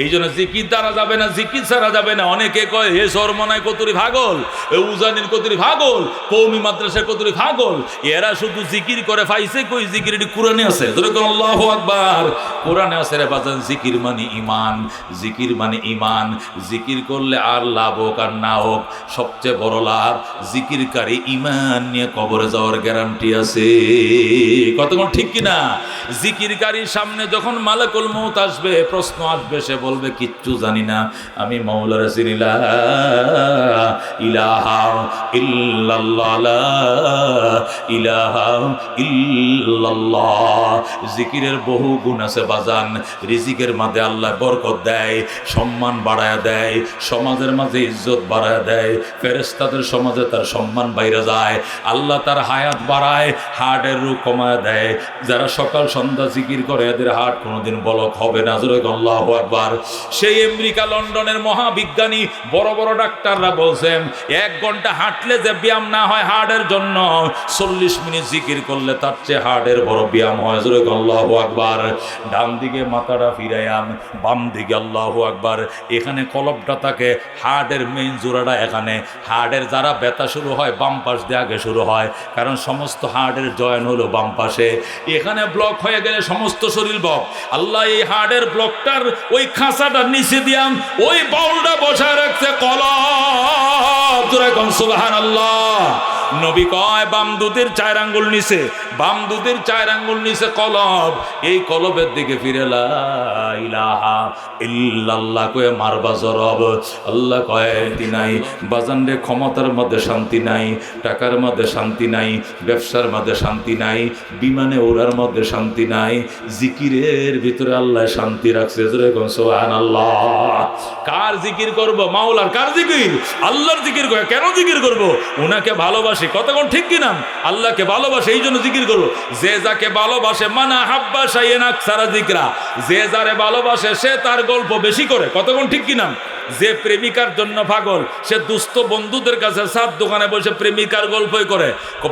S1: এই জন্য জিকির দ্বারা যাবে না, জিকির ছাড়া যাবে না। অনেকে কয় হে সরমনায় কতুরি ভাগল, এ উজানির কতুরি ভাগল, কওমি মাদ্রাসার কতুরি ভাগল, এরা শুধু জিকির করে, পাইছে কই? জিকির এটি কোরআনে আছে। আল্লাহু আকবার। কোরআনে আছে রে বাজান, জিকির মানে ইমান, জিকির মানে ইমান। জিকির করলে আর লাভ হোক আর না হোক, সবচেয়ে বড় লাভ জিকিরকারী ইমান নিয়ে কবরে যাওয়ার গ্যারান্টি আছে। কতক্ষণ ঠিক কিনা? জিকিরকারীর সামনে যখন মালাকুল মউত আসবে, প্রশ্ন আসবে, সে বলবে কিচ্ছু জানি না, আমি মাওলারে চিনি না, ইলাহা ইল্লাল্লাহ, লা ইলাহা ইল্লাল্লাহ। জিকিরের বহু গুণ আছে বাজান। রিজিকের মাঝে আল্লাহ বরকত দেয়, সম্মান বাড়ায় দেয়, সমাজের মাঝে ইজ্জত বাড়ায় দেয়, ফেরেশতাদের সমাজে তার সম্মান বাইরে যায়, আল্লাহ তার হায়াত বাড়ায়, হার্টের রোগ কমায় দেয়। যারা সকাল সন্ধ্যা জিকির করে এদের হার্ট কোনোদিন বলক হবে না। জোরে আল্লাহু আকবার। সেই আমেরিকা লন্ডনের মহাবিজ্ঞানী বড় বড় ডাক্তাররা বলছেন 1 ঘন্টা হাঁটলে যে ব্যায়াম না হয় হার্টের জন্য, 40 মিনিট জিকির করলে তার চেয়ে হার্টের বড় ব্যায়াম হয়। জোরে আল্লাহু আকবার। ডান দিকে মাথাটা ফিরাইয়ান, বাম দিকে আল্লাহু আকবার। এখানে কলবটা থাকে, হার্টের মেইন জোড়াটা এখানে। হার্টের যারা ব্যথা শুরু হয় বাম পাশ দিয়ে আগে শুরু হয়, কারণ সমস্ত হার্টের জয়েন হলো বাম পাশে। এখানে ব্লক হয়ে গেলে সমস্ত শরীর ব্লক। আল্লাহ এই হার্টের ব্লকটার ওই খাঁচাটার নিচে দিয়াম ওই বাউলটা বসায় রাখছে কলব। সুবহানাল্লাহ। নবী কয় বাম দুধের 4 আঙ্গুল নিচে, বাম দুধের 4 আঙ্গুল নিচে কলব। এই কলবের দিকে ফিরে লা ইলাহা ইল্লাল্লাহ কয়ে মারবা জরব। আল্লাহ কয় শান্তি নাই বাজানরে, ক্ষমতার মধ্যে শান্তি নাই, টাকার মধ্যে শান্তি নাই, ব্যবসার মধ্যে শান্তি নাই, বিমানে ওড়ার মধ্যে শান্তি নাই, জিকিরের ভিতরে আল্লাহ শান্তি রাখছে। সুবহানাল্লাহ। কার জিকির করব? মাওলার। কার জিকির? আল্লাহর জিকির করে। কেন জিকির করব? উনাকে ভালোবাসি। কতক্ষণ ঠিক কিনা? আল্লাহকে ভালোবাসে, এই জন্য জিকির করবো। যে যাকে ভালোবাসে, মানা হাব্বা শাইয়ান আকসারা যিকরা, যে যারে ভালোবাসে সে তার গল্প বেশি করে। কতক্ষণ ঠিক কিনা? যে প্রেমিকার জন্য পাগল, সে দুস্থ বন্ধুদের কাছে সাত দোকানে বসে প্রেমিকার গল্পই করে।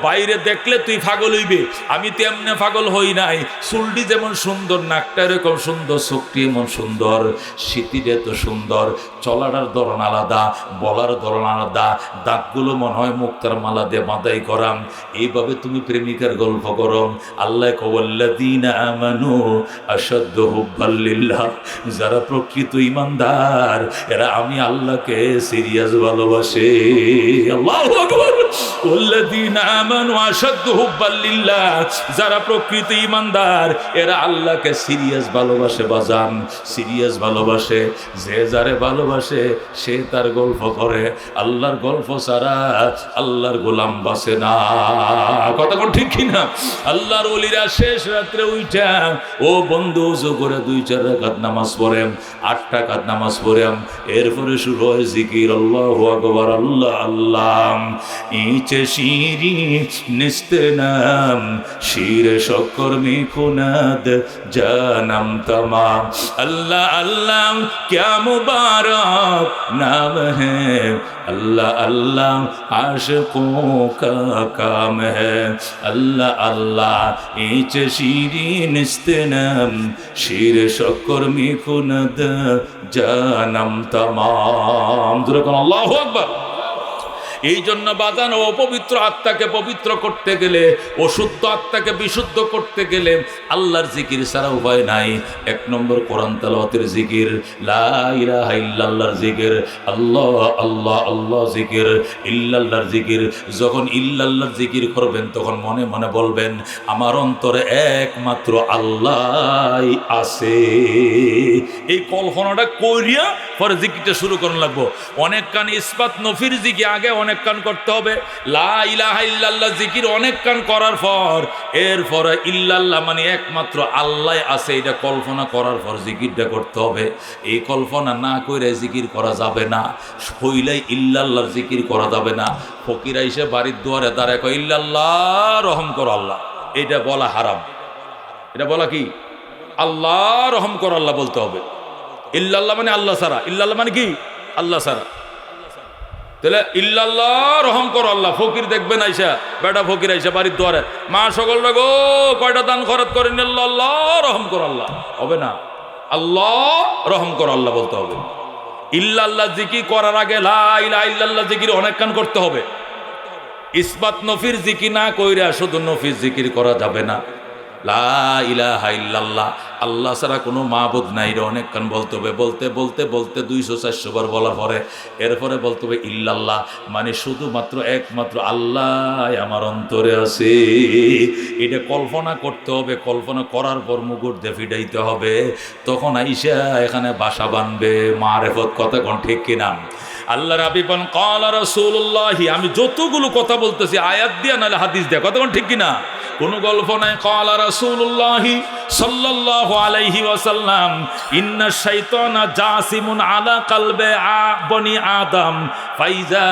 S1: বাইরে দেখলে তুই পাগল হইবি, আমি তো এমনি পাগল হই নাই। চুলটি যেমন সুন্দর, নাকটা এরকম সুন্দর, চোখটি এমন সুন্দর, স্মৃতিটা এত সুন্দর, চলার ধরন আলাদা, বলার ধরন আলাদা, দাঁতগুলো মনে হয় মুক্তার মালা দিয়ে বাঁধাই করাম। এইভাবে তুমি প্রেমিকার গল্প করো। আল্লাহ কওয়াল্লাযীনা আমানু আশাদ্দু হুব্বাল লিল্লাহ, যারা প্রকৃত ঈমানদার এরা এরা আমি আল্লাহকে সিরিয়াস ভালোবাসে। আল্লাহু আকবার। ওয়াল্লাযীনা আমানু আশাদ্দু হুব্বাল লিল্লাহ, যারা প্রকৃত ঈমানদার এরা আল্লাহকে সিরিয়াস ভালোবাসে বাজান, সিরিয়াস ভালোবাসে। যে যারে ভালোবাসে সে তার গল্প করে, আল্লাহর গল্প ছাড়া আল্লাহর গোলাম বাসে না। কথা কোন ঠিক কিনা? আল্লাহর ওলিরা শেষ রাত্রে উইঠা ও বন্ধু উজু করে 2-4 রাকাত নামাজ পড়েন, 8 রাকাত নামাজ পড়েন, এরপরে শুরু হয় জিকির। আল্লাহু আকবার, আল্লাহ আল্লাহ। ইচে শিরি নিস্তে নাম শিরে শকর মিকুনাদ জানাম তমাম। আল্লাহ আল্লাহ क्या मुबारक नाम है, अल्लाह अल्लाह आशिकों का काम है। अल्लाह अल्लाह इच शीरीन इस्तेनाम शीर शक्कर मिकुनद जानम तमाम। अल्लाहु अकबर। এই জন্য বাজান অপবিত্র আত্মাকে পবিত্র করতে গেলে, অশুদ্ধ আত্মাকে বিশুদ্ধ করতে গেলে আল্লাহর জিকির ছাড়া উপায় নাই। 1 নম্বর কোরআন তেলাওয়াতের জিকির, লা ইলাহা ইল্লাল্লাহর জিকির, আল্লাহ আল্লাহ আল্লাহ জিকির, ইল্লাল্লাহর জিকির। যখন ইল্লাল্লাহর জিকির করবেন তখন মনে মনে বলবেন আমার অন্তরে একমাত্র আল্লাহ আছে। এই কল্পনাটা করিয়া পরে জিকিরটা শুরু করানো লাগবো। অনেক কান ইসবাত নফির জিকির আগে অনেক কান করতে হবে, লা ইলাহা ইল্লাল্লাহ জিকির অনেক কান করার পর এরপরে ইল্লাল্লাহ মানে একমাত্র আল্লাহ আছে এটা কল্পনা করার পর জিকিরটা করতে হবে। এই কল্পনা না করে জিকির করা যাবে না, হইলেই ইল্লাল্লাহর জিকির করা যাবে না। ফকিরা এসে বাড়ির দুয়ারে দাঁড়ায় কয় ইল্লাল্লাহ রহম কর আল্লাহ, এটা বলা হারাম। এটা বলা কি? আল্লাহ রহম কর আল্লাহ বলতে হবে। ইল্লাল্লাহ মানে আল্লাহ ছাড়া, ইল্লাল্লাহ মানে কি? আল্লাহ ছাড়া। তাহলে ইল্লাল্লাহ রহম কর আল্লাহ। ফকির দেখবেন আইসা, বেটা ফকির আইসা বাড়ির দুয়ারে, মা সকলরা গো কয়টা দান খরচ করেন, ইল্লাল্লাহ রহম কর আল্লাহ হবে না, আল্লাহ রহম কর আল্লাহ বলতে হবে। ইল্লাল্লাহ জিকির করার আগে লা ইলাহা ইল্লাল্লাহ জিকির অনেক কান করতে হবে। ইসবাত নফির জিকির না কইরা শুধু নফির জিকির করা যাবে না। লা ইলাহা ইল্লাল্লাহ আল্লাহ ছাড়া কোনো মাবুদ নাই রে অনেক কান বলতে হবে। বলতে বলতে বলতে 200-400 বার বলার পরে এরপরে বলতে হবে ইল্লাল্লাহ মানে শুধুমাত্র একমাত্র আল্লাহ আমার অন্তরে আছে। এটা কল্পনা করতে হবে। কল্পনা করার পর মুকুট দিয়ে ফিডাইতে হবে, তখন আইসা এখানে বাসা বানবে মারেফত। কথা কোন ঠিক কিনা? আল্লাহ রাবি বলেন ক্বালা রাসূলুল্লাহ। আমি যতগুলো কথা বলতেছি আয়াত দিয়া নাহলে হাদিস দিয়া, কথা কোন ঠিক কিনা? কোন গল্প নাই। ক্বালা রাসূলুল্লাহ সাল্লাল্লাহু আলাইহি ওয়াসাল্লাম ইন্না শাইতানা জাসিমুন আলা কলবে বনি আদম ফাইজা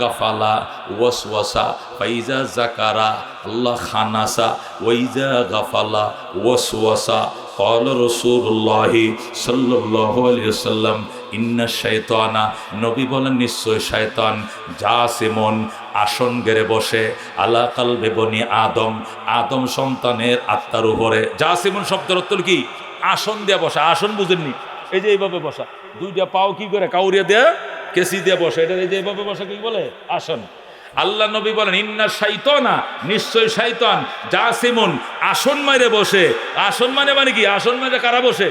S1: গাফালা ওয়াসওয়াসা ফাইজা যাকারা আল্লাহ খানাসা ওয়াইজা গাফালা ওয়াসওয়াসা। ক্বালা রাসূলুল্লাহ সাল্লাল্লাহু আলাইহি ওয়াসাল্লাম ইন্না শাইতানা, নবী বলেন নিশ্চয় শয়তান, জাসিমুন আসন গেড়ে বসে, আলা কালবে বনি আদম আদম সন্তানের আত্মার উপরে। জাসিমুন শব্দের অর্থ কি? আসন দিয়ে বসা। আসন বুঝেননি? এই যে এইভাবে বসা, 2টা পাও কি করে কাউরিয়া দিয়ে কেসি দিয়ে বসে, এটা এই যে এইভাবে বসা কি বলে? আসন। আল্লাহ নবী বলেন ইন্না শাইতানা, নিশ্চয় শয়তান, জাসিমুন আসন মাইরে বসে। আসন মানে কি? আসন মাইরে কারা বসে?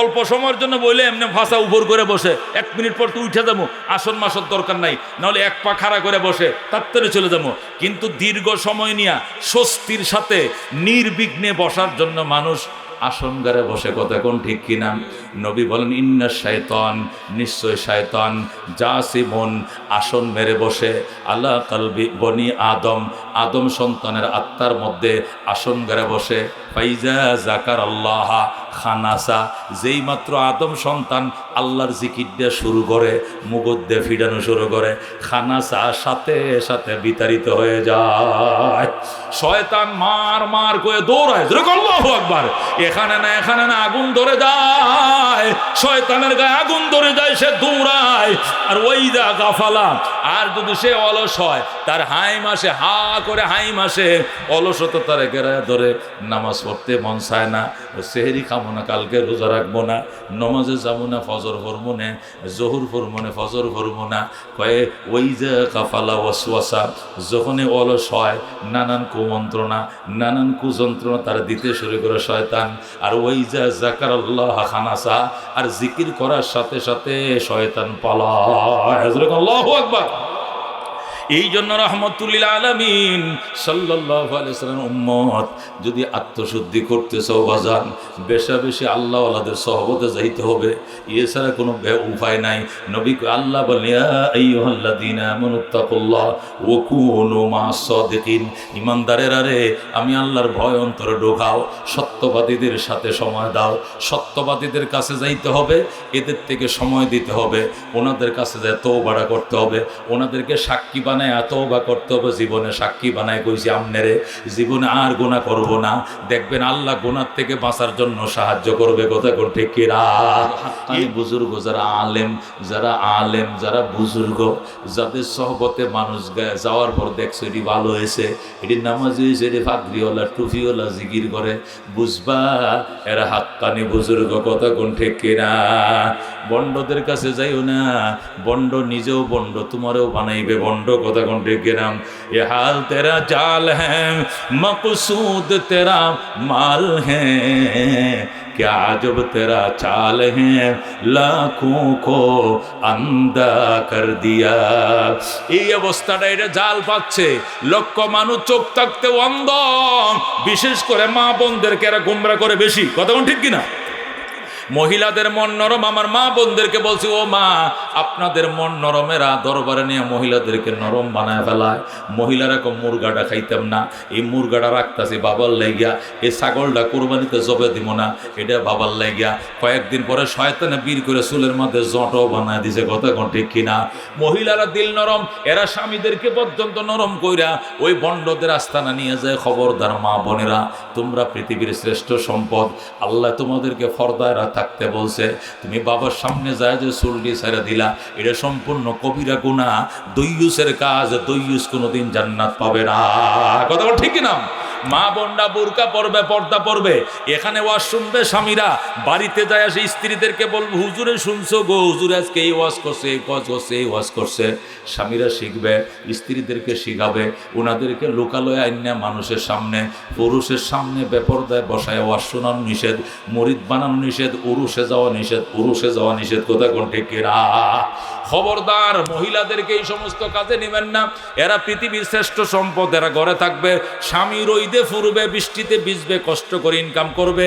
S1: অল্প সময়ের জন্য বলে এমনি ভাষা উপর করে বসে, 1 মিনিট পর তো উঠে যাবো, আসন মাসর দরকার নাই, নাহলে 1 পা খাড়া করে বসে তাড়াতাড়ি চলে যাবো। কিন্তু দীর্ঘ সময় নিয়ে স্বস্তির সাথে নির্বিঘ্নে বসার জন্য মানুষ আসন গারে বসে। কথা কোন ঠিক কিনা? নবী বলেন ইন্না শাইতান, নিশ্চয় শয়তান, জাসিমুন আসন মেরে বসে, আলা কলবি বনি আদম আদম সন্তানের আত্মার মধ্যে আসন গারে বসে। ফাইজা জাকার আল্লাহ খানাসা, যেই মাত্র আদম সন্তান আল্লাহর জিকির দিয়ে শুরু করে, মুগত দিয়ে ফিডানো শুরু করে, খানাসা সাথে সাথে বিতাড়িত হয়ে যায়। শয়তান মার মার করে দৌড়ায়, আল্লাহু আকবার। এখানে না এখানে না আগুন ধরে যায়, শয়তানের গায়ে আগুন ধরে যায়, সে দৌড়ায়। আর ওইদা গাফালা, আর যদি সে অলস হয়, তার হাই মাসে হা করে হাইম আসে, অলসতা তারে গেরায় ধরে, নামাজ পড়তে মন চায় না, সেহেরি খাবো না, কালকে রোজা রাখবো না, নমাজে যাবো না, ফজর পড়বো না, জহুর পড়বো না, ফজর পড়বো না। কয়ে ওই যে কাফালা ওয়াসওয়াসা, যখনই অলস হয় নানান কুমন্ত্রণা, নানান কুযন্ত্রণা তার দিতে শুরু করে শয়তান। আর ওই যে যাকারাল্লাহ খানাসা, আর জিকির করার সাথে সাথে শয়তান পালায়। হযরত আল্লাহু আকবার। এই জন্য রাহমাতুল্লিল আলামিন সাল্লাল্লাহু আলাইহি ওয়াসাল্লাম উম্মত যদি আত্মশুদ্ধি করতে চাও বাজান, বেশা বেশি আল্লাহ ওয়ালাদের সহবতে যাইতে হবে, এছাড়া কোনো উপায় নাই। নবী আল্লাহ বলেন ইয়া আইয়ুহাল্লাযীনা আমানুত্তাকুল্লাহ ওয়া কুনু মা'আস সাদিকিন, ঈমানদারেরা রে আমি আল্লাহর ভয় অন্তরে ঢোকাও, সত্যবাদীদের সাথে সময় দাও। সত্যবাদীদের কাছে যাইতে হবে, এদের থেকে সময় দিতে হবে, ওনাদের কাছে যায় তওবা করতে হবে, ওনাদেরকে সাক্ষী বানায় তওবা করতে হবে। জীবনে সাক্ষী বানায় কইছি আমনেরে জীবনে আর গুনাহ করব না, দেখবেন আল্লাহ গুনাহ থেকে বাঁচার জন্য সাহায্য করবে। কথা কোন ঠিক কিনা? এই বুজুর্গ যারা আলেম, যারা বুজুর্গ, যাদের সহবতে মানুষ যাওয়ার পর দেখছো এটি ভালো হয়েছে, এটি নামাজি হয়েছে, এটি ফাগরিওয়ালা টুফিওয়ালা জিকির করে, বুঝবা এরা হাক্কানি বুজুর্গ। কথা কোন ঠিক কিনা? বন্ডদের কাছে যাইও না, বন্ড নিজেও বন্ড, তোমারও বানাইবে বন্ড। কথা কোন ঠিক কিনা? এ হাল তেরা জাল হ্যাঁ, মকসুদ তেরা মাল হ্যাঁ, क्या जब तेरा चाल है लाखों को अंधा कर दिया। এই অবস্থাটা, এটা জাল পাচ্ছে, লক্ষ মানুষ চোখ থাকতে অন্ধ, বিশেষ করে মা বোনদেরকে এরা গোমরা করে বেশি। কথা কোন ঠিক কিনা? মহিলাদের মন নরম, আমার মা বোনদেরকে বলছি, ও মা আপনাদের মন নরমেরা দরবারে নিয়ে মহিলাদেরকে নরম বানায় ফেলায়। মহিলারা কম মুরগাটা খাইতাম না, এই মুরগাটা রাখতেছি বাবার লাইগা, এই ছাগলটা কোরবানিতে জবে দিব না, এটা বাবার লাইগা। কয়েকদিন পরে শয়তানে বীর করে চুলের মধ্যে জটও বানায় দিছে। কথা কোন ঠিক কিনা? মহিলারা দিল নরম, এরা স্বামীদেরকে পর্যন্ত নরম কইরা ওই বন্ডদের আস্তানা নিয়ে যায়। খবরদার মা বোনেরা, তোমরা পৃথিবীর শ্রেষ্ঠ সম্পদ, আল্লাহ তোমাদেরকে ফরদায় থাকতে বলছে, তুমি বাবার সামনে যায় যে চুলটি ছেড়ে দিলা, এটা সম্পূর্ণ কবিরা গুনাহ, দইয়ুসের কাজ, দইয়ুস কোনোদিন জান্নাত পাবে না। কথা ঠিক না? মা বোনরা বোরকা পরবে, পর্দা পরবে, এখানে ওয়াজ শুনবে স্বামীরা, বাড়িতে যায় আসে স্ত্রীদেরকে বলবে হুজুরে শুনছো গো, হুজুর আজকে এই ওয়াজ করছে, এই ওয়াজ করছে, এই ওয়াজ করছে। স্বামীরা শিখবে, স্ত্রীদেরকে শিখাবে, ওনাদেরকে লোকালয়ে আইনা মানুষের সামনে, পুরুষের সামনে বেপরদায় বসায় ওয়াজ শোনানো নিষেধ, মুরিদ বানানো নিষেধ, উরুষে যাওয়া নিষেধ, পুরুষে যাওয়া নিষেধ। কথা কোন ঠিক কিনা? খবরদার মহিলাদেরকে এই সমস্ত কাজে নেবেন না, এরা পৃথিবীর শ্রেষ্ঠ সম্পদ। এরা ঘরে থাকবে, স্বামী রইদে ফুরবে, বৃষ্টিতে ভিজবে, কষ্ট করে ইনকাম করবে,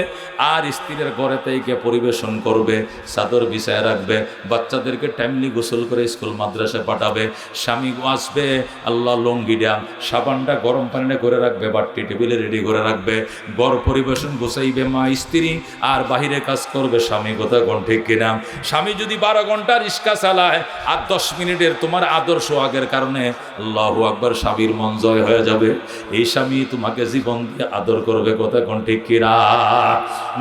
S1: আর স্ত্রীর ঘরে থেকে পরিবেশন করবে, চাদর বিছায় রাখবে, বাচ্চাদেরকে টাইমলি গোসল করে স্কুল মাদ্রাসায় পাঠাবে। স্বামী আসবে, আল্লাহ লঙ্গিটা সাবানটা গরম পানিতে করে রাখবে, বাট্টি টেবিলে রেডি করে রাখবে, ঘর পরিবেশন গোছাইবে মা স্ত্রী, আর বাহিরে কাজ করবে স্বামী। কথা কোন ঠিক কিনা? স্বামী যদি 12 ঘন্টা রিক্সা চালায় আর 10 মিনিটের তোমার আদর্শ আগের কারণে, আল্লাহু আকবার, স্বামীর মন জয় হয়ে যাবে। এই স্বামী তোমাকে জীবন দিয়ে আদর করবে। কথা কোন ঠিক কিনা?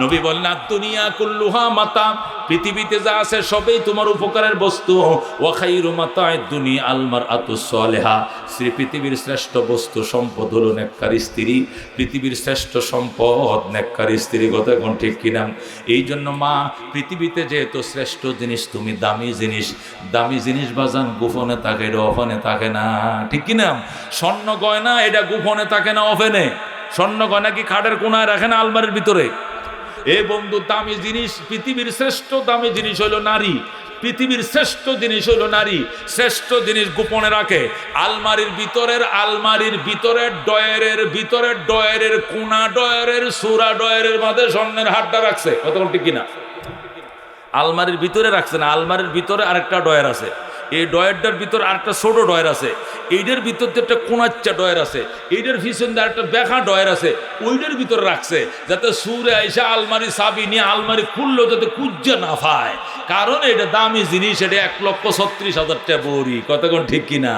S1: নবী বলেন দুনিয়া কুল্লুহা মাতা, পৃথিবীতে যা আছে সবই তোমার উপকারের বস্তু। ওয়া খায়রু মাতা'আদ দুনিয়া আল মারআতুস সালিহা, শ্রী পৃথিবীর শ্রেষ্ঠ বস্তু সম্পদ হলো নেককার স্ত্রী। পৃথিবীর শ্রেষ্ঠ সম্পদ নেককার স্ত্রী। কথা কোন ঠিক কিনা? এই জন্য মা, পৃথিবীতে যেহেতু শ্রেষ্ঠ জিনিস, তুমি দামি জিনিস, দামি জিনিস বাজান গোপনে থাকে, এটা ওপেনে থাকে না। ঠিক কিনা? স্বর্ণ গয়না এটা গোপনে থাকে না, ওপেনে। স্বর্ণ গয়না কি খাটের কোনায় রাখে না আলমারির ভিতরে? এ বন্ধু, দামি জিনিস, পৃথিবীর শ্রেষ্ঠ দামি জিনিস হলো নারী। পৃথিবীর শ্রেষ্ঠ জিনিস হলো নারী। শ্রেষ্ঠ জিনিস গোপনে রাখে আলমারির ভিতরের ডয়ারের কোনা ডয়ারের সুরা ডয়ারের মাঝে স্বর্ণের হাটটা রাখছে। কতক্ষণ ঠিক কিনা? আলমারির ভিতরে রাখছে না, আলমারির ভিতরে আরেকটা ডয়ার আছে, এই ডয়ারটার ভিতরে আরেকটা ছোট ডয়ার আছে, এইটার ভিতর দিয়ে একটা কোনাচ্চা ডয়ার আছে, এইটার পিছন দিয়ে আরেকটা বেখা ডয়ার আছে, ওইটার ভিতরে রাখছে যাতে সুরে আইসা আলমারি চাবি নিয়ে আলমারি খুললো যাতে কুজ্জা না পায়। কারণ এটা দামি জিনিস, এটা 1,36,000 টাকা বড়ি। কতক্ষণ ঠিক কিনা?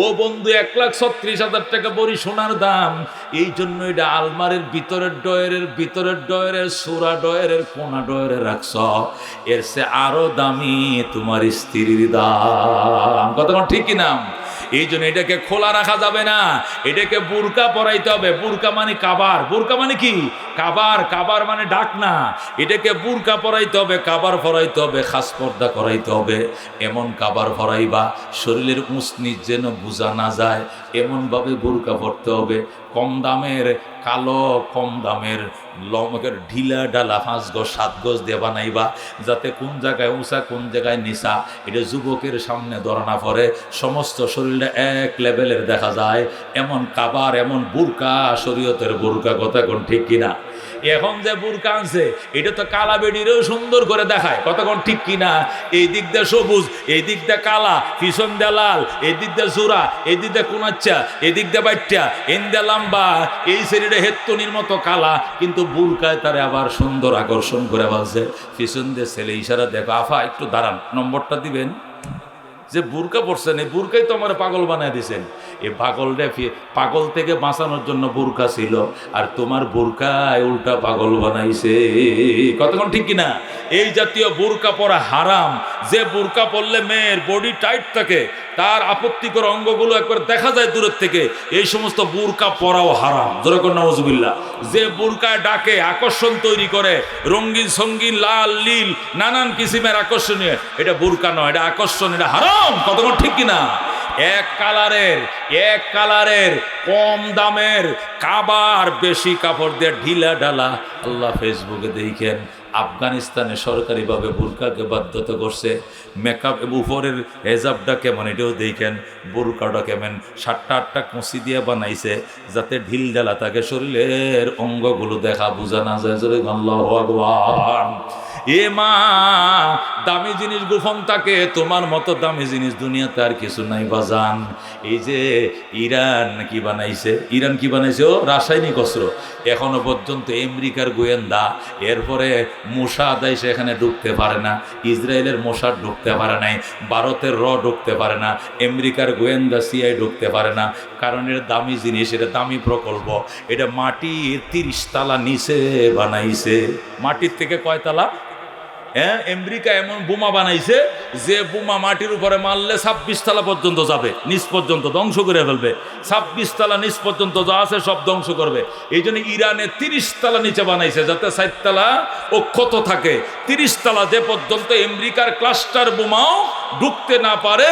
S1: ও বন্ধু, 1,36,000 টাকা বড়ি সোনার দাম। এই জন্য এটা আলমারির ভিতরের ডয়ারের সুরা ডয়ারের কোনা ডয়ারে রাখছ। এর সে আরো দামি তোমার স্ত্রীর দাম। কতক্ষণ ঠিক কিনা? এই জন্য এটাকে খোলা রাখা যাবে না, এটাকে বুরকা পরাইতে হবে। বুরকা মানে কাবার, বুরকা মানে কি কাবার, কাবার মানে ডাক না, এটাকে বুরকা পরাইতে হবে, কাবার পরাইতে হবে, খাস পর্দা করাইতে হবে। এমন কাবার পরাইবা শরীরের উঁচনিচ যেন বোঝা না যায়, এমনভাবে বুরকা পরতে হবে। কম দামের কালো, কম দামের লমকের ঢিলা ডালা 5 গজ 7 গজ দিয়ে বানাইবা, যাতে কোন জায়গায় উঁচা কোন জায়গায় নিচা এটা যুবকের সামনে ধরা না পড়ে, সমস্ত শরীরটা এক লেভেলের দেখা যায়। এমন কাবার, এমন বুরকা, শরীয়তের বুরকা, কথা কোন ঠিক কিনা? এখন যে বুরকা আনছে এটা তো কালা বেডিরেও সুন্দর করে দেখায়, কতক্ষণ ঠিক কিনা? এই দিক দিয়ে সবুজ, এই দিক দিয়ে কালা, পিছন দিয়ে লাল, এই দিক দিয়ে জোড়া, এই দিক দিয়ে কোনাচ্চা, এই দিক দিয়ে বাইটটা, এন দিয়ে লম্বা, এই শরীরে হেত্তনির মতো কালা, কিন্তু বুরকায় তারে আবার সুন্দর আকর্ষণ করে বলছে। পিছন দিয়ে ছেলে ইশারা, দেখো আফা একটু দাঁড়ান, নম্বরটা দিবেন। যে বুরকা পড়ছেন এই বুরকাই তো আমার পাগল বানায় দিয়েছেন। এই পাগল থেকে বাঁচানোর জন্য বুরকা ছিল, আর তোমার বুরকায় উল্টা পাগল বানাইছে, কতক্ষণ ঠিক কিনা? এই জাতীয় বুরকা পরা হারাম। যে বুরকা পরলে মেয়ের বডি টাইট থাকে, তার আপত্তিকর অঙ্গগুলো একবার দেখা যায় দূরের থেকে, এই সমস্ত বুরকা পরাও হারাম। যেরকম নাউজুবিল্লাহ। যে বুরকায় ডাকে, আকর্ষণ তৈরি করে, রঙিন সঙ্গীন লাল নীল নানান কিসিমের আকর্ষণীয়, এটা বুরকা নয়, এটা আকর্ষণ, এটা হারাম, কতক্ষণ ঠিক কিনা? এক কালারের কম দামের কাবার বেশি কাপড় দিয়ে ঢিলা ঢালা। আল্লাহ ফেসবুকে দেখেন আফগানিস্তানে সরকারিভাবে বুরকাকে বাধ্যতা করছে। মেকআপ উপরের হেজাবটা কেমন এটাও দেখেন, বুরকাটা কেমন 7টা-8টা কুঁচি দিয়ে বানাইছে, যাতে ঢিল ঢালা তাকে শরীরের অঙ্গগুলো দেখা বোঝা না যায়। আল্লাহু আকবার। এ মা, দামি জিনিস গোপন থাকে, তোমার মতো দামি জিনিস দুনিয়াতে আর কিছু নাই বাজান। এই যে ইরান কি বানাইছে, ও রাসায়নিক অস্ত্র। এখনো পর্যন্ত আমেরিকার গোয়েন্দা, এরপরে মোসাদ এসে এখানে ঢুকতে পারে না, ইসরায়েলের মোসাদ ঢুকতে পারে নাই, ভারতের ঢুকতে পারে না, আমেরিকার গোয়েন্দা সিআই ঢুকতে পারে না। কারণ এটা দামি জিনিস, এটা দামি প্রকল্প, এটা মাটির 30 তালা নিচে বানাইছে। মাটির থেকে কয় তালা? হ্যাঁ, আমেরিকা এমন বোমা বানাইছে যে বোমা মাটির উপরে মারলে 26 তালা পর্যন্ত যাবে, নিচ পর্যন্ত ধ্বংস করে ফেলবে। 26 তালা নিচ পর্যন্ত যা আছে সব ধ্বংস করবে। এই জন্য ইরানে 30 তালা নিচে বানাইছে, যাতে 4 তালা অক্ষত থাকে। 30 তালা যে পর্যন্ত আমেরিকার ক্লাস্টার বোমাও ঢুকতে না পারে,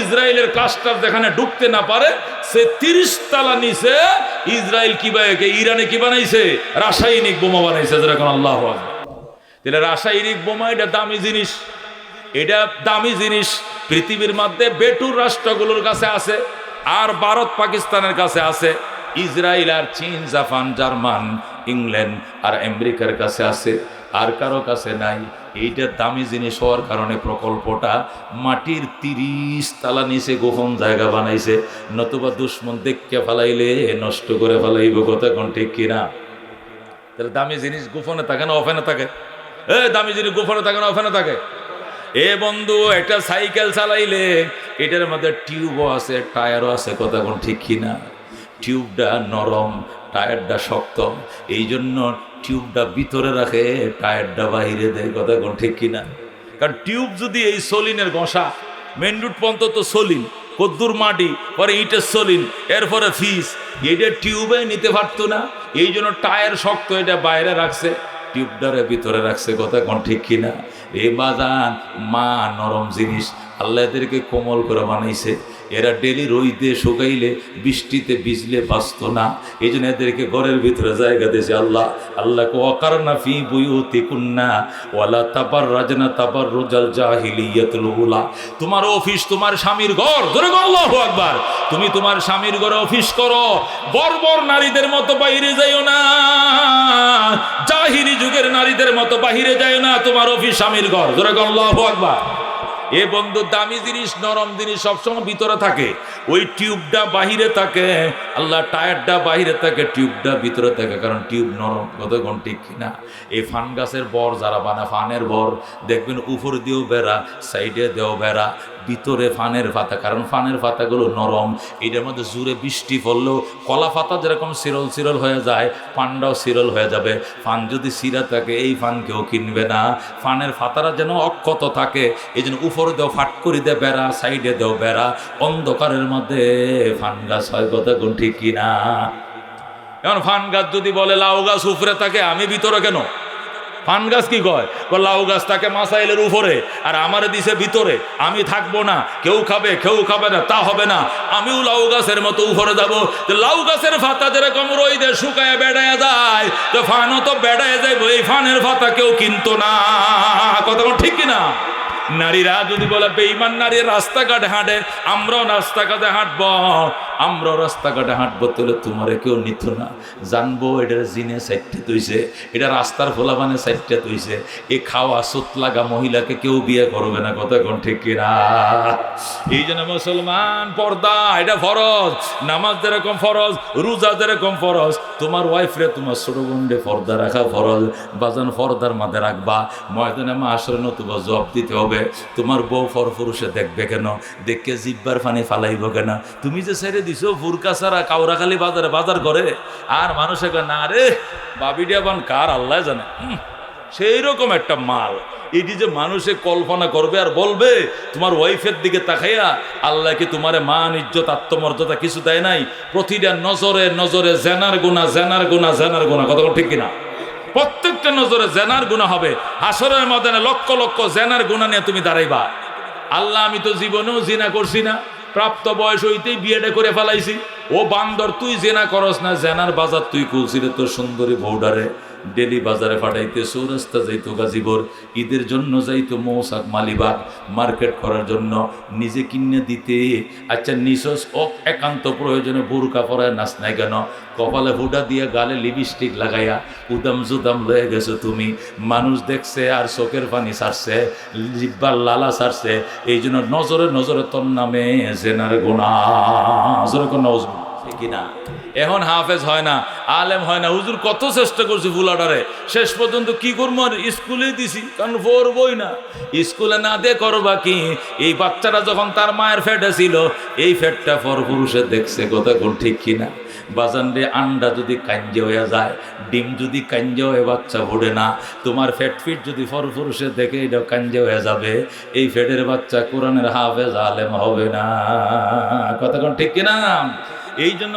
S1: ইসরায়েলের ক্লাস্টার যেখানে ঢুকতে না পারে, সে 30 তালা নিচে ইসরায়েল ইরানে কি বানাইছে? রাসায়নিক বোমা বানাইছে। যেরকম আল্লাহু আকবার। তাহলে রাসায়নিক বোমা এটা দামি জিনিস, এটা দামি জিনিস পৃথিবীর মধ্যে বেটুর রাষ্ট্রগুলোর কাছে আছে, আর ভারত পাকিস্তানের কাছে আছে, ইসরায়েল আর চীন, জাপান, জার্মান, ইংল্যান্ড আর আমেরিকার কাছে আছে, আর কারো কাছে নাই। এইটা দামি জিনিস হওয়ার কারণে প্রকল্পটা মাটির 30 তালা নিচে গোপন জায়গা বানাইছে, নতুবা দুশ্মন দেখকে ফেলাইলে নষ্ট করে ফেলাইব, কথা কোন ঠিক কিনা? তাহলে দামি জিনিস গোপনে থাকে না ওপেনে থাকে? দামি জিনিস গোপনে থাকে না ওপেনে থাকে? এ বন্ধু, একটা সাইকেল চালাইলে এটার মধ্যে টিউবও আছে, টায়ারও আছে, কথা কোন ঠিক কিনা? টিউবটা নরম, টায়ারটা শক্ত, এই জন্য টিউবটা ভিতরে রাখে, টায়ারটা বাইরে দেয়, কথা কোন ঠিক কিনা? কারণ টিউব যদি এই সলিনের ঘষা, মেন রুট পর্যন্ত তো সলিন, কদ্দুর মাটি, পরে ইটের সলিন, এরপরে ফিস, এটা টিউবে নিতে পারতো না, এই জন্য টায়ার শক্ত, এটা বাইরে রাখছে, টিউবটারে ভিতরে রাখছে, কথা কোন ঠিক কিনা? এ বাজান, মা নরম জিনিস, আল্লাহ এদেরকে কোমল করে বানাইছে। এরা ডেলি রইতে শুকাইলে, বৃষ্টিতে ভিজলে বাঁচত না, এই জন্য এদেরকে ঘরের ভিতরে জায়গা দিয়েছে আল্লাহ। আল্লাহকে ওয়াকারনা ফি বুয়ুতিকুন্না ওয়ালা তাবাররাজনা তাবাররুজাল জাহিলিয়াতুল উলা। তোমার অফিস তোমার স্বামীর ঘর, ধরে আল্লাহু আকবার। তুমি তোমার স্বামীর ঘরে অফিস করো, বর্বর নারীদের মতো বাইরে যাইও না, জাহিলি যুগের নারীদের মতো বাইরে যাইও না, তোমার অফিস স্বামীর ঘর, ধরে আল্লাহু আকবার। এ বন্ধু, দামি জিনিস, নরম জিনিস সবসময় ভিতরে থাকে, ওই টিউবটা বাহিরে থাকে, আল্লাহ টায়ারটা বাহিরে থাকে, টিউবটা ভিতরে থাকে, কারণ টিউব নরম, কতক্ষণ ঠিক কিনা? এই ফান গাছের বর যারা বানা, ফানের বর দেখবেন উপর দিয়েও বেড়া, সাইডে দিয়েও বেড়া, ভিতরে ফানের পাতা, কারণ ফানের পাতাগুলো নরম, এটার মধ্যে জোরে বৃষ্টি পড়লেও কলা পাতা যেরকম সিরল সিরল হয়ে যায়, ফানটাও সিরল হয়ে যাবে। ফান যদি সিরা থাকে এই ফান কেউ কিনবে না। ফানের পাতারা যেন অক্ষত থাকে, এই জন্য উপরে দেও ফাট করে দে বেড়া, সাইডে দেও বেড়া, অন্ধকারের মধ্যে ফান গাছ হয়। কথা কোন ঠিক কিনা? এখন ফান গাছ যদি বলে লাউ গাছ উপরে থাকে, আমি ভিতরে কেন? ফান গাছ কি কয়, লাউ গাছ থাকে মাসাইলের উপরে আর আমারে দিছে ভিতরে, আমি থাকবো না, কেউ খাবে কেউ খাবে না, তা হবে না, আমিও লাউ গাছের মতো উপরে যাবো। লাউ গাছের পাতা যেরকম রইদে শুকায় বেড়ায় যায়, তো ফানও তো বেড়ায় যাইবো, এই ফানের পাতা কেউ কিনতো না। কথা ঠিক কিনা? নারীরা যদি বলে বেঈমান নারী রাস্তাঘাটে হাঁটে, আমরাও রাস্তাঘাটে হাঁটবো, আমরাও রাস্তাঘাটে হাঁটবো, তাহলে তোমারে কেউ নিত না। জানবো এটার জিনে সাইটটা তৈছে, এটা রাস্তার ফোলাবানে সাইটটা তৈছে, এ খাওয়া সুত লাগা মহিলাকে কেউ বিয়ে করবে না। কথা কোন ঠিক কিনা? এই জন্য মুসলমান পর্দা এটা ফরজ, নামাজ যেরকম ফরজ, রোজা যেরকম ফরজ, তোমার ওয়াইফরে তোমার ছোট বোনরে পর্দা রাখা ফরজ। বাজান পর্দার মাঝে রাখবা, ময়দানে মাশরে নতুবা জবাব দিতে হবে। তোমার বউ পরপুরুষে দেখবে কেন? দেখে জিব্বার ফানি ফালাইব কেন? তুমি যে ছেড়ে দিছো ফুরকা ছাড়া কাউরাখালী বাজারে বাজার করে, আর মানুষে না রে বাবিডিয়া বান কার আল্লাহ জানে, সেই রকম একটা মাল। এটি যে মানুষে কল্পনা করবে আর বলবে, তোমার ওয়াইফের দিকে তাকাইয়া আল্লাহকে তোমারে মান ইজ্জত আত্মমর্যাদা কিছু দেয় নাই? প্রতিটা নজরে নজরে জেনার গুণা, জেনার গুণা, জেনার গুণা। কথা ঠিক কিনা? প্রত্যেকটা নজরে জেনার গুনাহ হবে। হাসরের ময়দানে লক্ষ লক্ষ জেনার গুনাহ নিয়ে তুমি দাঁড়াইবা। আল্লাহ আমি তো জীবনেও জিনা করছি না, প্রাপ্ত বয়স হইতেই বিয়েটা করে ফেলাইছি। ও বান্দর, তুই জেনা করস না, জেনার বাজার তুই খুলছিলি তোর সুন্দরী বউডারে ডেলি বাজারে পাঠাইতে, চৌরাস্তা যাইতো গাজীপুর, ঈদের জন্য যাইতো মৌসাক মালিবাগ মার্কেট করার জন্য, নিজে কিনে দিতে। আচ্ছা নিশোস একান্ত প্রয়োজনে বোরকা পরায় নাচ নাই কেন? কপালে হুডা দিয়ে গালে লিপস্টিক লাগাইয়া উদাম জুদাম লয়ে গেছো তুমি, মানুষ দেখছে আর চোখের পানি ছাড়ছে, জিব্বার লালা ছাড়ছে, এই জন্য নজরে নজরে তোর নামে জেনার গুনাহ কিনা? এখন হাফেজ হয় না, আলেম হয় না, হুজুর কত চেষ্টা করছি ফুলাডারে, শেষ পর্যন্ত কি করবো আর স্কুলে দিছি, কারণ পড়বই না। স্কুলে না দিয়ে করবা কি? এই বাচ্চাটা যখন তার মায়ের ফেটে ছিল, এই ফেটটা পরপুরুষে দেখছে। কথা কোন ঠিক কিনা? বাজান রে, আন্ডা যদি কাঞ্জে হয়ে যায়, ডিম যদি কাঞ্জে হয়ে বাচ্চা ভরে না, তোমার ফেট ফিট যদি পরপুরুষে দেখে এটা কাঞ্জে হয়ে যাবে, এই ফেটের বাচ্চা কোরআনের হাফেজ আলেম হবে না। কথা কোন ঠিক কিনা? এই জন্য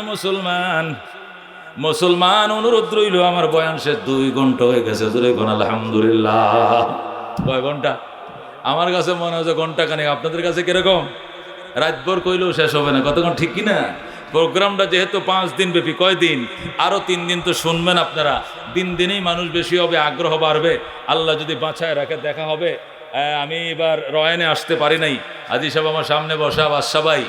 S1: মুসলমান অনুরোধ রইল, আমার বয়ান শেষ 2 ঘন্টা হয়ে গেছে, জোরে কোন আলহামদুলিল্লাহ। কয় ঘন্টা? আমার কাছে মনে হচ্ছে ঘন্টা খানিক। আপনাদের কাছে কিরকম? রাতভর কইলেও শেষ হবে না। কতক্ষণ ঠিক কিনা? প্রোগ্রামটা যেহেতু 5 দিন ব্যাপী, কয়দিন? আরো 3 দিন তো শুনবেন আপনারা। দিন দিনেই মানুষ বেশি হবে, আগ্রহ বাড়বে। আল্লাহ যদি বাঁচায় রাখে দেখা হবে। আমি এবার রয়ানে আসতে পারি নাই, হাজী সাহেব আমার সামনে বসা, বাদশা ভাই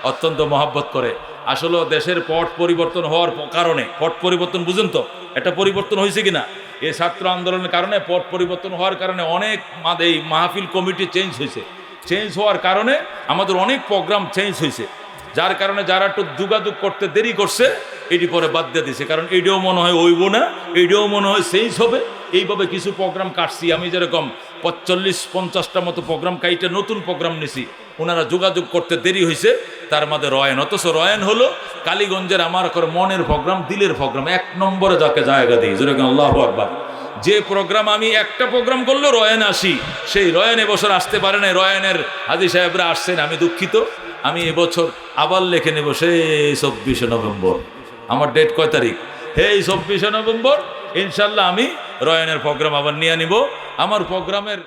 S1: অত্যন্ত মহব্বত করে। আসলে দেশের পট পরিবর্তন হওয়ার কারণে, পট পরিবর্তন বুঝেন তো, একটা পরিবর্তন হয়েছে কিনা? এই ছাত্র আন্দোলনের কারণে, পট পরিবর্তন হওয়ার কারণে অনেক এই মাহফিল কমিটি চেঞ্জ হয়েছে। চেঞ্জ হওয়ার কারণে আমাদের অনেক প্রোগ্রাম চেঞ্জ হয়েছে, যার কারণে যারা একটু যোগাযোগ করতে দেরি করছে এটি পরে বাদ দিয়ে দিছে। কারণ এইটাও মনে হয় হইব না, এইটাও মনে হয় চেঞ্জ হবে। এইভাবে কিছু প্রোগ্রাম কাটছি। আমি যেরকম 45-50টা মতো প্রোগ্রাম কাইটে নতুন প্রোগ্রাম নিছি, ওনারা যোগাযোগ করতে দেরি হয়েছে। তার মধ্যে রয়ান, অথচ রয়ান হলো কালীগঞ্জের আমার মনের প্রোগ্রাম, দিলের প্রোগ্রাম, 1 নম্বরে যাকে জায়গা দিই। যেরকম আল্লাহু আকবার। যে প্রোগ্রাম আমি একটা প্রোগ্রাম করলেও রয়ানে আসি, সেই রয়ান এবছর আসতে পারে না। রয়ানের হাজী সাহেবরা আসছেন, আমি দুঃখিত। আমি এবছর আবার লিখে নেব সেই 24শে নভেম্বর। আমার ডেট কয় তারিখ? এই 24শে নভেম্বর ইনশাল্লাহ আমি রয়ানের প্রোগ্রাম আবার নিয়ে নিব। আমার প্রোগ্রামের